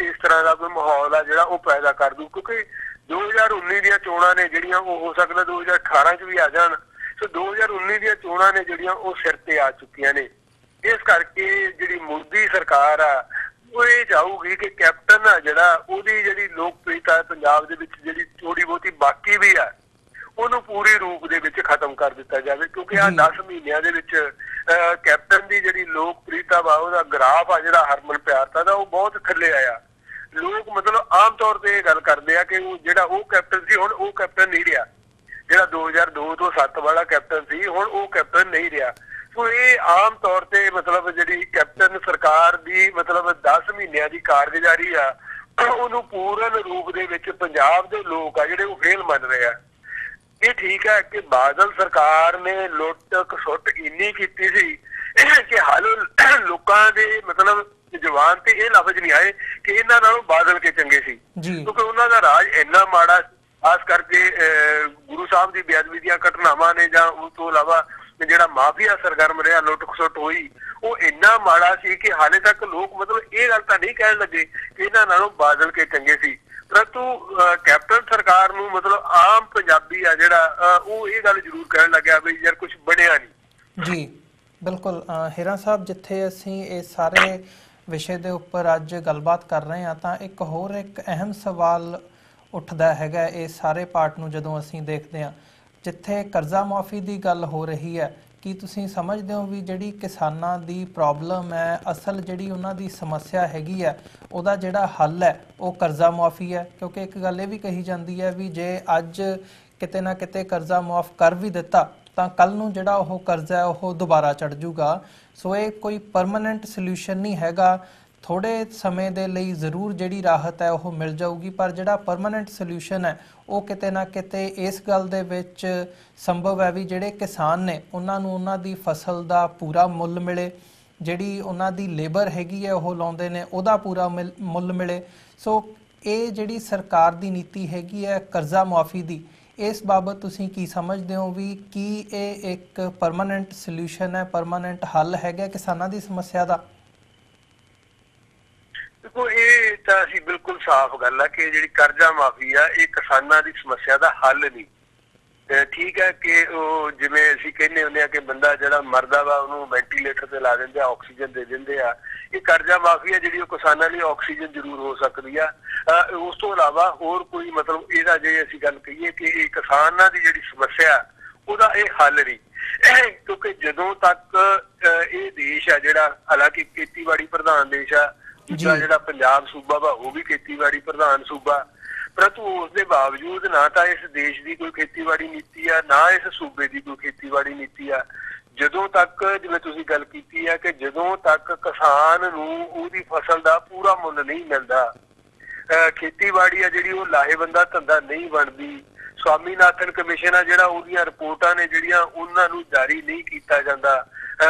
ਇਸ ਤਰ੍ਹਾਂ ਦਾ ਕੋਈ ਮਾਹੌਲ ਆ ਜਿਹੜਾ ਉਹ ਪੈਦਾ ਕਰ ਦੂ। ਕਿਉਂਕਿ 2019 ਦੀਆਂ ਚੋਣਾਂ ਨੇ ਜਿਹੜੀਆਂ ਉਹ ਹੋ ਸਕਦਾ 2018 ਚ ਵੀ ਆ ਜਾਣ, ਸੋ 2019 ਦੀਆਂ ਚੋਣਾਂ ਨੇ ਜਿਹੜੀਆਂ ਉਹ ਸਿਰ ਤੇ ਆ ਚੁੱਕੀਆਂ ਨੇ। ਇਸ ਕਰਕੇ ਜਿਹੜੀ ਮੋਦੀ ਸਰਕਾਰ ਆ ਉਹ ਇਹ ਚਾਹੂਗੀ ਕਿ ਕੈਪਟਨ ਆ ਜਿਹੜਾ ਉਹਦੀ ਜਿਹੜੀ ਲੋਕਪ੍ਰਿਯਤਾ ਪੰਜਾਬ ਦੇ ਵਿੱਚ ਜਿਹੜੀ ਥੋੜੀ ਬਹੁਤੀ ਬਾਕੀ ਵੀ ਆ ਉਹਨੂੰ ਪੂਰੀ ਰੂਪ ਦੇ ਵਿੱਚ ਖਤਮ ਕਰ ਦਿੱਤਾ ਜਾਵੇ, ਕਿਉਂਕਿ ਆਹ 10 ਮਹੀਨਿਆਂ ਦੇ ਵਿੱਚ ਕੈਪਟਨ ਦੀ ਜਿਹੜੀ ਲੋਕਪ੍ਰਿਯਤਾ ਵਾ ਉਹਦਾ ਗ੍ਰਾਫ ਆ ਜਿਹੜਾ ਹਰਮਨ ਪਿਆਰਤਾ ਦਾ ਉਹ ਬਹੁਤ ਥੱਲੇ ਆਇਆ। ਲੋਕ ਮਤਲਬ ਆਮ ਤੌਰ ਤੇ ਇਹ ਗੱਲ ਕਰਦੇ ਆ ਕਿ ਉਹ ਜਿਹੜਾ ਉਹ ਕੈਪਟਨ ਸੀ ਹੁਣ ਉਹ ਕੈਪਟਨ ਨਹੀਂ ਰਿਹਾ, ਜਿਹੜਾ 2002 ਤੋਂ 7 ਵਾਲਾ ਕੈਪਟਨ ਸੀ ਹੁਣ ਉਹ ਕੈਪਟਨ ਨਹੀਂ ਰਿਹਾ। ਸੋ ਇਹ ਆਮ ਤੌਰ ਤੇ ਮਤਲਬ ਜਿਹੜੀ ਕੈਪਟਨ ਸਰਕਾਰ ਦੀ ਮਤਲਬ 10 ਮਹੀਨਿਆਂ ਦੀ ਕਾਰਗੁਜ਼ਾਰੀ ਆ ਉਹਨੂੰ ਪੂਰਨ ਰੂਪ ਦੇ ਵਿੱਚ ਪੰਜਾਬ ਦੇ ਲੋਕ ਆ ਜਿਹੜੇ ਉਹ ਫੇਲ ਮੰਨ ਰਹੇ ਆ। ਇਹ ਠੀਕ ਹੈ ਕਿ ਬਾਦਲ ਸਰਕਾਰ ਨੇ ਲੁੱਟ ਖਸੁੱਟ ਇੰਨੀ ਕੀਤੀ ਸੀ ਕਿ ਹਾਲ ਲੋਕਾਂ ਦੇ ਮਤਲਬ ਜਵਾਨ ਤੇ ਇਹ ਲਫ਼ਜ਼ ਨਹੀਂ ਆਏ ਕਿ ਇਹਨਾਂ ਨਾਲੋਂ ਬਾਦਲ ਕੇ ਚੰਗੇ ਸੀ, ਕਿਉਂਕਿ ਉਹਨਾਂ ਦਾ ਰਾਜ ਇੰਨਾ ਮਾੜਾ, ਖਾਸ ਕਰਕੇ ਗੁਰੂ ਸਾਹਿਬ ਦੀ ਬੇਅਦਬੀ ਦੀਆਂ ਘਟਨਾਵਾਂ ਨੇ ਜਾਂ ਉਸ ਤੋਂ ਇਲਾਵਾ ਜਿਹੜਾ ਮਾਫੀਆ ਸਰਗਰਮ ਰਿਹਾ, ਲੁੱਟ ਖਸੁੱਟ ਹੋਈ, ਉਹ ਇੰਨਾ ਮਾੜਾ ਸੀ ਕਿ ਹਾਲੇ ਤੱਕ ਲੋਕ ਮਤਲਬ ਇਹ ਗੱਲ ਤਾਂ ਨਹੀਂ ਕਹਿਣ ਲੱਗੇ ਕਿ ਇਹਨਾਂ ਨਾਲੋਂ ਬਾਦਲ ਕੇ ਚੰਗੇ ਸੀ। ਪਰੰਤੂ ਕੈਪਟਨ ਸਰਕਾਰ ਨੂੰ ਮਤਲਬ ਆਮ ਪੰਜਾਬੀ ਆ ਜਿਹੜਾ ਉਹ ਇਹ ਗੱਲ ਜ਼ਰੂਰ ਕਹਿਣ ਲੱਗਿਆ ਵੀ ਯਾਰ ਕੁਝ ਬਣਿਆ ਨਹੀਂ। ਜੀ ਬਿਲਕੁਲ ਹੀਰਾ ਸਾਹਿਬ, ਜਿੱਥੇ ਅਸੀਂ ਇਹ ਸਾਰੇ ਵਿਸ਼ੇ ਦੇ ਉੱਪਰ ਅੱਜ ਗੱਲਬਾਤ ਕਰ ਰਹੇ ਹਾਂ ਤਾਂ ਇੱਕ ਹੋਰ ਇੱਕ ਅਹਿਮ ਸਵਾਲ ਉੱਠਦਾ ਹੈਗਾ ਇਹ ਸਾਰੇ ਪਾਰਟ ਨੂੰ ਜਦੋਂ ਅਸੀਂ ਦੇਖਦੇ ਹਾਂ, ਜਿੱਥੇ ਕਰਜ਼ਾ ਮੁਆਫੀ ਦੀ ਗੱਲ ਹੋ ਰਹੀ ਹੈ। ਕੀ ਤੁਸੀਂ ਸਮਝਦੇ ਹੋ ਵੀ ਜਿਹੜੀ ਕਿਸਾਨਾਂ ਦੀ ਪ੍ਰੋਬਲਮ ਹੈ, ਅਸਲ ਜਿਹੜੀ ਉਹਨਾਂ ਦੀ ਸਮੱਸਿਆ ਹੈਗੀ ਹੈ, ਉਹਦਾ ਜਿਹੜਾ ਹੱਲ ਹੈ ਉਹ ਕਰਜ਼ਾ ਮੁਆਫੀ ਹੈ? ਕਿਉਂਕਿ ਇੱਕ ਗੱਲ ਇਹ ਵੀ ਕਹੀ ਜਾਂਦੀ ਹੈ ਵੀ ਜੇ ਅੱਜ ਕਿਤੇ ਨਾ ਕਿਤੇ ਕਰਜ਼ਾ ਮੁਆਫ ਕਰ ਵੀ ਦਿੱਤਾ ਤਾਂ ਕੱਲ ਨੂੰ ਜਿਹੜਾ ਉਹ ਕਰਜ਼ਾ ਹੈ ਉਹ ਦੁਬਾਰਾ ਚੜ ਜੂਗਾ। ਸੋ ਇਹ ਕੋਈ ਪਰਮਾਨੈਂਟ ਸੋਲੂਸ਼ਨ ਨਹੀਂ ਹੈਗਾ, ਥੋੜ੍ਹੇ ਸਮੇਂ ਦੇ ਲਈ ਜ਼ਰੂਰ ਜਿਹੜੀ ਰਾਹਤ ਹੈ ਉਹ ਮਿਲ ਜਾਊਗੀ, ਪਰ ਜਿਹੜਾ ਪਰਮਾਨੈਂਟ ਸੋਲੂਸ਼ਨ ਹੈ ਉਹ ਕਿਤੇ ਨਾ ਕਿਤੇ ਇਸ ਗੱਲ ਦੇ ਵਿੱਚ ਸੰਭਵ ਹੈ ਵੀ ਜਿਹੜੇ ਕਿਸਾਨ ਨੇ ਉਹਨਾਂ ਨੂੰ ਉਹਨਾਂ ਦੀ ਫਸਲ ਦਾ ਪੂਰਾ ਮੁੱਲ ਮਿਲੇ, ਜਿਹੜੀ ਉਹਨਾਂ ਦੀ ਲੇਬਰ ਹੈਗੀ ਹੈ ਉਹ ਲਾਉਂਦੇ ਨੇ ਉਹਦਾ ਪੂਰਾ ਮੁੱਲ ਮਿਲੇ। ਸੋ ਇਹ ਜਿਹੜੀ ਸਰਕਾਰ ਦੀ ਨੀਤੀ ਹੈਗੀ ਹੈ ਕਰਜ਼ਾ ਮੁਆਫੀ ਦੀ, ਇਸ ਬਾਬਤ ਤੁਸੀਂ ਕੀ ਸਮਝਦੇ ਹੋ ਵੀ ਕੀ ਇਹ ਇੱਕ ਪਰਮਾਨੈਂਟ ਸੋਲੂਸ਼ਨ ਹੈ, ਪਰਮਾਨੈਂਟ ਹੱਲ ਹੈਗਾ ਕਿਸਾਨਾਂ ਦੀ ਸਮੱਸਿਆ ਦਾ? ਦੇਖੋ ਇਹ ਤਾਂ ਅਸੀਂ ਬਿਲਕੁਲ ਸਾਫ਼ ਗੱਲ ਆ ਕਿ ਜਿਹੜੀ ਕਰਜ਼ਾ ਮਾਫੀ ਆ ਇਹ ਕਿਸਾਨਾਂ ਦੀ ਸਮੱਸਿਆ ਦਾ ਹੱਲ ਨਹੀਂ। ਠੀਕ ਹੈ ਕਿ ਉਹ ਜਿਵੇਂ ਅਸੀਂ ਕਹਿੰਦੇ ਹੁੰਦੇ ਆ ਕਿ ਬੰਦਾ ਜਿਹੜਾ ਮਰਦਾ ਵਾ ਉਹਨੂੰ ਵੈਂਟੀਲੇਟਰ ਤੇ ਲਾ ਦਿੰਦੇ ਆ, ਆਕਸੀਜਨ ਦੇ ਦਿੰਦੇ ਆ, ਇਹ ਕਰਜ਼ਾ ਮਾਫੀ ਆ ਜਿਹੜੀ ਉਹ ਕਿਸਾਨਾਂ ਲਈ ਆਕਸੀਜਨ ਜ਼ਰੂਰ ਹੋ ਸਕਦੀ ਆ। ਉਸ ਤੋਂ ਇਲਾਵਾ ਹੋਰ ਕੋਈ ਮਤਲਬ ਇਹਦਾ ਜੇ ਅਸੀਂ ਗੱਲ ਕਹੀਏ ਕਿ ਇਹ ਕਿਸਾਨਾਂ ਦੀ ਜਿਹੜੀ ਸਮੱਸਿਆ ਉਹਦਾ ਇਹ ਹੱਲ ਨਹੀਂ, ਕਿਉਂਕਿ ਜਦੋਂ ਤੱਕ ਇਹ ਦੇਸ਼ ਆ ਜਿਹੜਾ ਹਾਲਾਂਕਿ ਖੇਤੀਬਾੜੀ ਪ੍ਰਧਾਨ ਦੇਸ਼ ਆ, ਜਿਹੜਾ ਪੰਜਾਬ ਸੂਬਾ ਵਾ ਉਹ ਵੀ ਖੇਤੀਬਾੜੀ ਪ੍ਰਧਾਨ ਸੂਬਾ, ਪਰੰਤੂ ਉਸ ਦੇ ਬਾਵਜੂਦ ਨਾ ਤਾਂ ਇਸ ਦੇਸ਼ ਦੀ ਕੋਈ ਖੇਤੀਬਾੜੀ ਨੀਤੀ ਆ ਨਾ ਇਸ ਸੂਬੇ ਦੀ ਕੋਈ ਖੇਤੀਬਾੜੀ ਨੀਤੀ ਆ। ਜਦੋਂ ਤੱਕ ਜਿਵੇਂ ਤੁਸੀਂ ਗੱਲ ਕੀਤੀ ਹੈ ਕਿ ਜਦੋਂ ਤੱਕ ਕਿਸਾਨ ਨੂੰ ਉਹਦੀ ਫਸਲ ਦਾ ਪੂਰਾ ਮੁੱਲ ਨਹੀਂ ਮਿਲਦਾ, ਖੇਤੀਬਾੜੀ ਆ ਜਿਹੜੀ ਉਹ ਲਾਹੇਵੰਦਾ ਧੰਦਾ ਨਹੀਂ ਬਣਦੀ। ਸਵਾਮੀਨਾਥਨ ਕਮਿਸ਼ਨ ਆ ਜਿਹੜਾ ਉਹਦੀਆਂ ਰਿਪੋਰਟਾਂ ਨੇ ਜਿਹੜੀਆਂ ਉਹਨਾਂ ਨੂੰ ਜਾਰੀ ਨਹੀਂ ਕੀਤਾ ਜਾਂਦਾ।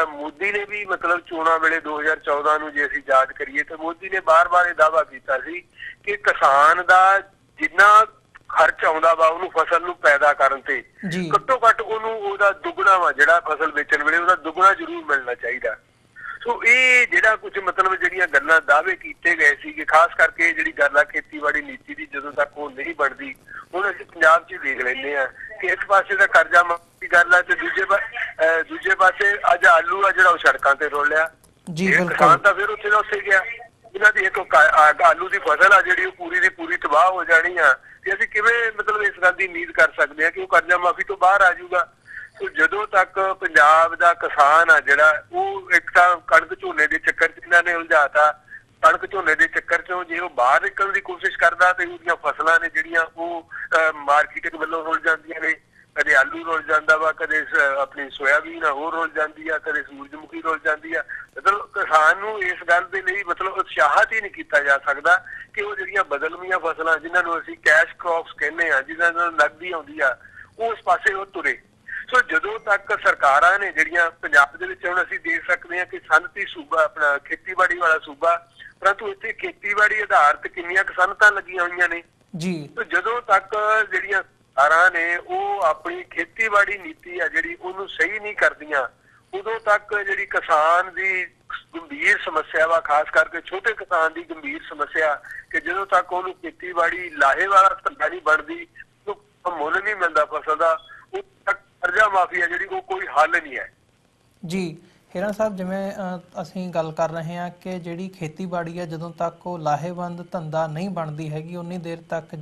ਮੋਦੀ ਨੇ ਵੀ ਮਤਲਬ ਚੋਣਾਂ ਵੇਲੇ 2014 ਨੂੰ ਜੇ ਅਸੀਂ ਯਾਦ ਕਰੀਏ ਤਾਂ ਮੋਦੀ ਨੇ ਬਾਰ-ਬਾਰ ਇਹ ਦਾਅਵਾ ਕੀਤਾ ਸੀ ਕਿ ਕਿਸਾਨ ਦਾ ਜਿੰਨਾ ਖਰਚ ਆਉਂਦਾ ਵਾ ਉਹਨੂੰ ਫਸਲ ਨੂੰ ਪੈਦਾ ਕਰਨ ਤੇ ਘੱਟੋ ਘੱਟ ਉਹਨੂੰ ਉਹਦਾ ਦੁੱਗਣਾ ਵਾ ਜਿਹੜਾ ਫਸਲ ਵੇਚਣ ਵੇਲੇ ਉਹਦਾ ਦੁੱਗਣਾ ਜ਼ਰੂਰ ਮਿਲਣਾ ਚਾਹੀਦਾ। ਸੋ ਇਹ ਜਿਹੜਾ ਕੁਝ ਮਤਲਬ ਜਿਹੜੀਆਂ ਗੱਲਾਂ ਦਾਅਵੇ ਕੀਤੇ ਗਏ ਸੀ ਕਿ ਖਾਸ ਕਰਕੇ ਜਿਹੜੀ ਗੱਲ ਆ ਖੇਤੀਬਾੜੀ ਨੀਤੀ ਦੀ ਜਦੋਂ ਤੱਕ ਉਹ ਨਹੀਂ ਬਣਦੀ, ਹੁਣ ਅਸੀਂ ਪੰਜਾਬ 'ਚ ਦੇਖ ਲੈਂਦੇ ਆ ਕਿ ਇੱਕ ਪਾਸੇ ਦਾ ਕਰਜ਼ਾ ਮਾਫੀ ਗੱਲ ਆ ਤੇ ਦੂਜੇ ਪਾਸੇ ਅੱਜ ਆਲੂ ਆ ਜਿਹੜਾ ਉਹ ਸੜਕਾਂ ਤੇ ਰੋਲਿਆ। ਕਿਸਾਨ ਤਾਂ ਫਿਰ ਉੱਥੇ ਦਾ ਉੱਥੇ ਗਿਆ, ਇਹਨਾਂ ਦੀ ਇੱਕ ਆਲੂ ਦੀ ਫਸਲ ਆ ਜਿਹੜੀ ਉਹ ਪੂਰੀ ਦੀ ਪੂਰੀ ਤਬਾਹ ਹੋ ਜਾਣੀ ਆ, ਤੇ ਅਸੀਂ ਕਿਵੇਂ ਮਤਲਬ ਇਸ ਗੱਲ ਦੀ ਉਮੀਦ ਕਰ ਸਕਦੇ ਹਾਂ ਕਿ ਉਹ ਕਰਜ਼ਾ ਮਾਫੀ ਤੋਂ ਬਾਹਰ ਆ ਜਾਊਗਾ। ਸੋ ਜਦੋਂ ਤੱਕ ਪੰਜਾਬ ਦਾ ਕਿਸਾਨ ਆ ਜਿਹੜਾ ਉਹ ਇੱਕ ਤਾਂ ਕਣਕ ਝੋਨੇ ਦੇ ਚੱਕਰ 'ਚ ਇਹਨਾਂ ਨੇ ਉਲਝਾਤਾ, ਕਣਕ ਝੋਨੇ ਦੇ ਚੱਕਰ 'ਚੋਂ ਜੇ ਉਹ ਬਾਹਰ ਨਿਕਲਣ ਦੀ ਕੋਸ਼ਿਸ਼ ਕਰਦਾ ਤੇ ਉਹਦੀਆਂ ਫਸਲਾਂ ਨੇ ਜਿਹੜੀਆਂ ਉਹ ਮਾਰਕੀਟਿੰਗ ਵੱਲੋਂ ਰੁਲ ਜਾਂਦੀਆਂ ਨੇ, ਕਦੇ ਆਲੂ ਰੁਲ ਜਾਂਦਾ ਵਾ, ਕਦੇ ਆਪਣੀ ਸੋਇਆਬੀਨ ਹੋਰ ਰੁਲ ਜਾਂਦੀ ਆ, ਕਦੇ ਸੂਰਜਮੁਖੀ ਰੁਲ ਜਾਂਦੀ ਆ। ਮਤਲਬ ਕਿਸਾਨ ਨੂੰ ਇਸ ਗੱਲ ਦੇ ਲਈ ਮਤਲਬ ਉਤਸ਼ਾਹਿਤ ਹੀ ਨਹੀਂ ਕੀਤਾ ਜਾ ਸਕਦਾ ਕਿ ਉਹ ਜਿਹੜੀਆਂ ਬਦਲਵੀਆਂ ਫਸਲਾਂ ਜਿਨ੍ਹਾਂ ਨੂੰ ਅਸੀਂ ਕੈਸ਼ ਕ੍ਰੌਪਸ ਕਹਿੰਦੇ ਆ, ਜਿਨ੍ਹਾਂ ਨਾਲ ਨਕਦੀ ਆਉਂਦੀ ਆ, ਉਸ ਪਾਸੇ ਉਹ ਤੁਰੇ। ਸੋ ਜਦੋਂ ਤੱਕ ਸਰਕਾਰਾਂ ਨੇ ਜਿਹੜੀਆਂ ਪੰਜਾਬ ਦੇ ਵਿੱਚ ਹੁਣ ਅਸੀਂ ਦੇਖ ਸਕਦੇ ਹਾਂ ਕਿ ਸਨਅਤੀ ਸੂਬਾ ਆਪਣਾ ਖੇਤੀਬਾੜੀ ਵਾਲਾ ਸੂਬਾ, ਪਰੰਤੂ ਇੱਥੇ ਖੇਤੀਬਾੜੀ ਆਧਾਰਿਤ ਕਿੰਨੀਆਂ ਕੁ ਸਨਅਤਾਂ ਲੱਗੀਆਂ ਹੋਈਆਂ ਨੇ ਜੀ। ਜਦੋਂ ਤੱਕ ਜਿਹੜੀਆਂ ਸਰਕਾਰਾਂ ਨੇ ਉਹ ਆਪਣੀ ਖੇਤੀਬਾੜੀ ਨੀਤੀ ਆ ਜਿਹੜੀ ਉਹਨੂੰ ਸਹੀ ਨਹੀਂ ਕਰਦੀਆਂ, ਉਦੋਂ ਤੱਕ ਜਿਹੜੀ ਕਿਸਾਨ ਦੀ ਗੰਭੀਰ ਸਮੱਸਿਆ ਵਾ, ਖਾਸ ਕਰਕੇ ਛੋਟੇ ਕਿਸਾਨ ਦੀ ਗੰਭੀਰ ਸਮੱਸਿਆ ਕਿ ਜਦੋਂ ਤੱਕ ਉਹਨੂੰ ਖੇਤੀਬਾੜੀ ਲਾਹੇ ਵਾਲਾ ਧੰਦਾ ਨਹੀਂ ਬਣਦੀ, ਉਹਨੂੰ ਮੁੱਲ ਨਹੀਂ ਮਿਲਦਾ ਫਸਲ ਦਾ, ਉਦੋਂ ਤੱਕ ਕਰਜ਼ਾ ਮਾਫੀ ਆ ਜਿਹੜੀ ਉਹ ਕੋਈ ਹੱਲ ਨਹੀਂ ਹੈ ਜੀ। ਹੀਰਾ ਸਾਹਿਬ, ਜਿਵੇਂ ਅਸੀਂ ਗੱਲ ਕਰ ਰਹੇ ਹਾਂ ਕਿ ਜਿਹੜੀ ਖੇਤੀਬਾੜੀ ਹੈ ਜਦੋਂ ਤੱਕ ਉਹ ਲਾਹੇਵੰਦ ਧੰਦਾ ਨਹੀਂ ਬਣਦੀ ਹੈਗੀ ਉਨੀ ਦੇਰ ਤੱਕ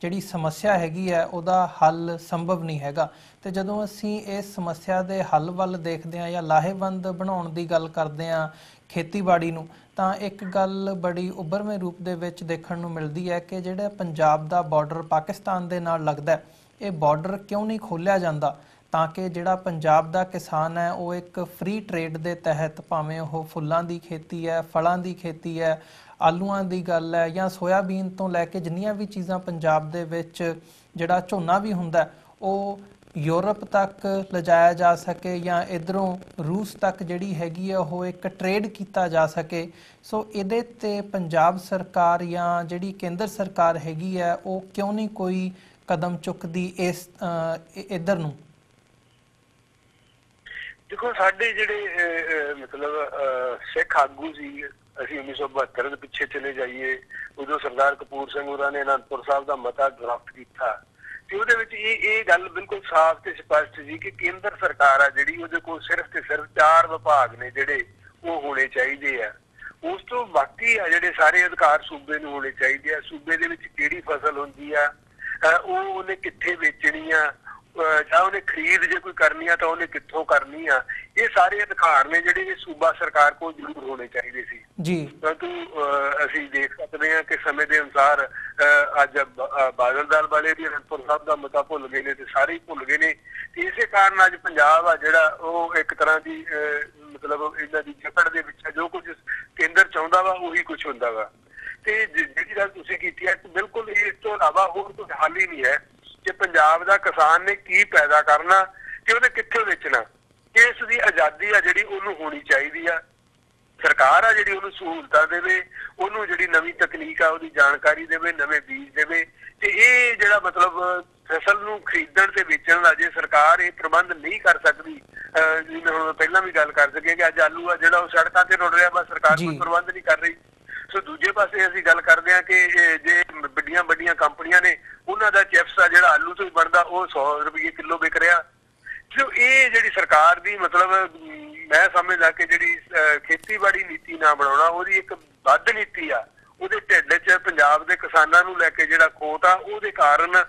ਜਿਹੜੀ ਸਮੱਸਿਆ ਹੈਗੀ ਹੈ ਉਹਦਾ ਹੱਲ ਸੰਭਵ ਨਹੀਂ ਹੈਗਾ। ਤੇ ਜਦੋਂ ਅਸੀਂ ਇਸ ਸਮੱਸਿਆ ਦੇ ਹੱਲ ਵੱਲ ਦੇਖਦੇ ਹਾਂ ਜਾਂ ਲਾਹੇਵੰਦ ਬਣਾਉਣ ਦੀ ਗੱਲ ਕਰਦੇ ਹਾਂ ਖੇਤੀਬਾੜੀ ਨੂੰ, ਤਾਂ ਇੱਕ ਗੱਲ ਬੜੀ ਉੱਭਰਵੇਂ ਰੂਪ ਦੇ ਵਿੱਚ ਦੇਖਣ ਨੂੰ ਮਿਲਦੀ ਹੈ ਕਿ ਜਿਹੜਾ ਪੰਜਾਬ ਦਾ ਬਾਰਡਰ ਪਾਕਿਸਤਾਨ ਦੇ ਨਾਲ ਲੱਗਦਾ, ਇਹ ਬਾਰਡਰ ਕਿਉਂ ਨਹੀਂ ਖੋਲ੍ਹਿਆ ਜਾਂਦਾ ਤਾਂ ਕਿ ਜਿਹੜਾ ਪੰਜਾਬ ਦਾ ਕਿਸਾਨ ਹੈ ਉਹ ਇੱਕ ਫ੍ਰੀ ਟਰੇਡ ਦੇ ਤਹਿਤ, ਭਾਵੇਂ ਉਹ ਫੁੱਲਾਂ ਦੀ ਖੇਤੀ ਹੈ, ਫਲਾਂ ਦੀ ਖੇਤੀ ਹੈ, ਆਲੂਆਂ ਦੀ ਗੱਲ ਹੈ ਜਾਂ ਸੋਇਆਬੀਨ ਤੋਂ ਲੈ ਕੇ ਜਿੰਨੀਆਂ ਵੀ ਚੀਜ਼ਾਂ ਪੰਜਾਬ ਦੇ ਵਿੱਚ ਜਿਹੜਾ ਝੋਨਾ ਵੀ ਹੁੰਦਾ ਉਹ ਯੂਰਪ ਤੱਕ ਲਿਜਾਇਆ ਜਾ ਸਕੇ ਜਾਂ ਇੱਧਰੋਂ ਰੂਸ ਤੱਕ ਜਿਹੜੀ ਹੈਗੀ ਹੈ ਉਹ ਇੱਕ ਟਰੇਡ ਕੀਤਾ ਜਾ ਸਕੇ। ਸੋ ਇਹਦੇ 'ਤੇ ਪੰਜਾਬ ਸਰਕਾਰ ਜਾਂ ਜਿਹੜੀ ਕੇਂਦਰ ਸਰਕਾਰ ਹੈਗੀ ਹੈ ਉਹ ਕਿਉਂ ਨਹੀਂ ਕੋਈ ਕਦਮ ਚੁੱਕਦੀ ਇਸ ਇੱਧਰ ਨੂੰ? ਦੇਖੋ, ਸਾਡੇ ਜਿਹੜੇ ਮਤਲਬ ਸਿੱਖ ਆਗੂ ਸੀ, ਅਸੀਂ 1972 ਦੇ ਪਿੱਛੇ ਚਲੇ ਜਾਈਏ, ਉਦੋਂ ਸਰਦਾਰ ਕਪੂਰ ਸਿੰਘ ਹੋਰਾਂ ਨੇ ਅਨੰਦਪੁਰ ਸਾਹਿਬ ਦਾ ਮਤਾ ਡਰਾਫਟ ਕੀਤਾ ਤੇ ਉਹਦੇ ਵਿੱਚ ਇਹ ਗੱਲ ਬਿਲਕੁਲ ਸਾਫ਼ ਤੇ ਸਪਸ਼ਟ ਸੀ ਕਿ ਕੇਂਦਰ ਸਰਕਾਰ ਆ ਜਿਹੜੀ ਉਹਦੇ ਕੋਲ ਸਿਰਫ ਤੇ ਸਿਰਫ 4 ਵਿਭਾਗ ਨੇ ਜਿਹੜੇ ਉਹ ਹੋਣੇ ਚਾਹੀਦੇ ਆ। ਉਸ ਤੋਂ ਬਾਕੀ ਆ ਜਿਹੜੇ ਸਾਰੇ ਅਧਿਕਾਰ ਸੂਬੇ ਨੂੰ ਹੋਣੇ ਚਾਹੀਦੇ ਆ। ਸੂਬੇ ਦੇ ਵਿੱਚ ਕਿਹੜੀ ਫਸਲ ਹੁੰਦੀ ਆ, ਉਹ ਉਹਨੇ ਕਿੱਥੇ ਵੇਚਣੀ ਆ, ਜਾਂ ਉਹਨੇ ਖਰੀਦ ਜੇ ਕੋਈ ਕਰਨੀ ਆ ਤਾਂ ਉਹਨੇ ਕਿੱਥੋਂ ਕਰਨੀ ਆ, ਇਹ ਸਾਰੇ ਅਧਿਕਾਰ ਨੇ ਜਿਹੜੇ ਸੂਬਾ ਸਰਕਾਰ ਕੋਲ ਜ਼ਰੂਰ ਹੋਣੇ ਚਾਹੀਦੇ ਸੀ ਜੀ। ਪਰੰਤੂ ਅਸੀਂ ਦੇਖ ਸਕਦੇ ਹਾਂ ਕਿ ਸਮੇਂ ਦੇ ਅਨੁਸਾਰ ਅੱਜ ਬਾਦਲ ਦਲ ਵਾਲੇ ਵੀ ਅਨੰਦਪੁਰ ਸਾਹਿਬ ਦਾ ਮਤਾ ਭੁੱਲ ਗਏ ਨੇ ਤੇ ਸਾਰੇ ਹੀ ਭੁੱਲ ਗਏ ਨੇ ਤੇ ਇਸੇ ਕਾਰਨ ਅੱਜ ਪੰਜਾਬ ਆ ਜਿਹੜਾ ਉਹ ਇੱਕ ਤਰ੍ਹਾਂ ਦੀ ਮਤਲਬ ਇਹਨਾਂ ਦੀ ਜਕੜ ਦੇ ਵਿੱਚ ਜੋ ਕੁਝ ਕੇਂਦਰ ਚਾਹੁੰਦਾ ਵਾ ਉਹੀ ਕੁਝ ਹੁੰਦਾ ਵਾ। ਤੇ ਜਿਹੜੀ ਗੱਲ ਤੁਸੀਂ ਕੀਤੀ ਹੈ ਬਿਲਕੁਲ ਇਸ ਤੋਂ ਇਲਾਵਾ ਹੋਰ ਕੋਈ ਹੱਲ ਹੀ ਨਹੀਂ ਹੈ ਕਿ ਪੰਜਾਬ ਦਾ ਕਿਸਾਨ ਨੇ ਕੀ ਪੈਦਾ ਕਰਨਾ ਤੇ ਉਹਨੇ ਕਿੱਥੇ ਵੇਚਣਾ। ਇਸ ਦੀ ਆਜ਼ਾਦੀ ਆ ਜਿਹੜੀ ਉਹਨੂੰ ਹੋਣੀ ਚਾਹੀਦੀ ਆ। ਸਰਕਾਰ ਆ ਜਿਹੜੀ ਉਹਨੂੰ ਸਹੂਲਤਾਂ ਦੇਵੇ, ਉਹਨੂੰ ਜਿਹੜੀ ਨਵੀਂ ਤਕਨੀਕ ਆ ਉਹਦੀ ਜਾਣਕਾਰੀ ਦੇਵੇ, ਨਵੇਂ ਬੀਜ ਦੇਵੇ ਤੇ ਇਹ ਜਿਹੜਾ ਮਤਲਬ ਫਸਲ ਨੂੰ ਖਰੀਦਣ ਤੇ ਵੇਚਣ ਦਾ ਜੇ ਸਰਕਾਰ ਇਹ ਪ੍ਰਬੰਧ ਨਹੀਂ ਕਰ ਸਕਦੀ, ਜਿਵੇਂ ਹੁਣ ਪਹਿਲਾਂ ਵੀ ਗੱਲ ਕਰ ਸਕੇ ਕਿ ਅੱਜ ਆਲੂ ਆ ਜਿਹੜਾ ਉਹ ਸੜਕਾਂ ਤੇ ਰੁੜ ਰਿਹਾ, ਬਸ ਸਰਕਾਰ ਕੋਈ ਪ੍ਰਬੰਧ ਨਹੀਂ ਕਰ ਰਹੀ। ਸੋ ਦੂਜੇ ਪਾਸੇ ਅਸੀਂ ਗੱਲ ਕਰਦੇ ਹਾਂ ਕਿ ਜੇ ਵੱਡੀਆਂ ਕੰਪਨੀਆਂ ਨੇ ਉਹਨਾਂ ਦਾ ਚਿਪਸ ਆ ਜਿਹੜਾ ਆਲੂ ਤੋਂ ਹੀ ਬਣਦਾ ਉਹ 100 ਰੁਪਏ ਕਿਲੋ ਵਿਕ ਰਿਹਾ। ਸੋ ਇਹ ਜਿਹੜੀ ਸਰਕਾਰ ਦੀ ਮਤਲਬ ਮੈਂ ਸਮਝਦਾ ਕਿ ਜਿਹੜੀ ਖੇਤੀਬਾੜੀ ਨੀਤੀ ਨਾ ਬਣਾਉਣਾ ਉਹਦੀ ਇੱਕ ਵੱਧ ਨੀਤੀ ਆ, ਉਹਦੇ ਢਿੱਡ 'ਚ ਪੰਜਾਬ ਦੇ ਕਿਸਾਨਾਂ ਨੂੰ ਲੈ ਕੇ ਜਿਹੜਾ ਖੋਟ ਆ ਉਹਦੇ ਕਾਰਨ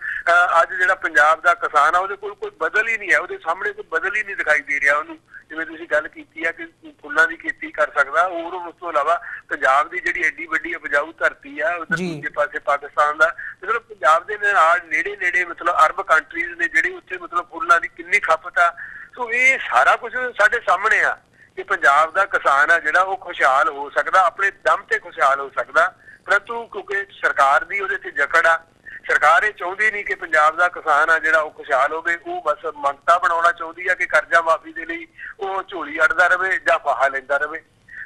ਅੱਜ ਜਿਹੜਾ ਪੰਜਾਬ ਦਾ ਕਿਸਾਨ ਆ ਉਹਦੇ ਕੋਲ ਕੋਈ ਬਦਲ ਹੀ ਨਹੀਂ ਹੈ, ਉਹਦੇ ਸਾਹਮਣੇ ਕੋਈ ਬਦਲ ਹੀ ਨਹੀਂ ਦਿਖਾਈ ਦੇ ਰਿਹਾ ਉਹਨੂੰ। ਜਿਵੇਂ ਤੁਸੀਂ ਗੱਲ ਕੀਤੀ ਆ ਕਿ ਫੁੱਲਾਂ ਦੀ ਖੇਤੀ ਕਰ ਸਕਦਾ, ਹੋਰ ਉਸ ਤੋਂ ਇਲਾਵਾ ਪੰਜਾਬ ਦੀ ਜਿਹੜੀ ਐਡੀ ਵੱਡੀ ਉਪਜਾਊ ਧਰਤੀ ਆ ਉਧਰ ਦੂਜੇ ਪਾਸੇ ਪਾਕਿਸਤਾਨ ਦਾ ਮਤਲਬ ਪੰਜਾਬ ਦੇ ਨਾਲ ਨੇੜੇ ਮਤਲਬ ਅਰਬ ਕੰਟਰੀਜ਼ ਨੇ ਜਿਹੜੀ ਉੱਥੇ ਮਤਲਬ ਫੁੱਲਾਂ ਦੀ ਕਿੰਨੀ ਖਪਤ ਆ। ਸੋ ਇਹ ਸਾਰਾ ਕੁਝ ਸਾਡੇ ਸਾਹਮਣੇ ਆ ਕਿ ਪੰਜਾਬ ਦਾ ਕਿਸਾਨ ਆ ਜਿਹੜਾ ਉਹ ਖੁਸ਼ਹਾਲ ਹੋ ਸਕਦਾ, ਆਪਣੇ ਦਮ ਤੇ ਖੁਸ਼ਹਾਲ ਹੋ ਸਕਦਾ, ਪਰੰਤੂ ਕਿਉਂਕਿ ਸਰਕਾਰ ਦੀ ਉਹਦੇ ਤੇ ਜਕੜ ਆ। ਸਰਕਾਰ ਇਹ ਚਾਹੁੰਦੀ ਨਹੀਂ ਕਿ ਪੰਜਾਬ ਦਾ ਕਿਸਾਨ ਆ ਜਿਹੜਾ ਉਹ ਖੁਸ਼ਹਾਲ ਹੋਵੇ, ਉਹ ਬਸ ਮੰਗਤਾ ਬਣਾਉਣਾ ਚਾਹੁੰਦੀ ਆ ਕਿ ਕਰਜ਼ਾ ਮਾਫੀ ਦੇ ਲਈ ਉਹ ਝੋਲੀ ਅੜਦਾ ਰਵੇ ਜਾਂ ਫਾਹਾ ਲੈਂਦਾ ਰਵੇ।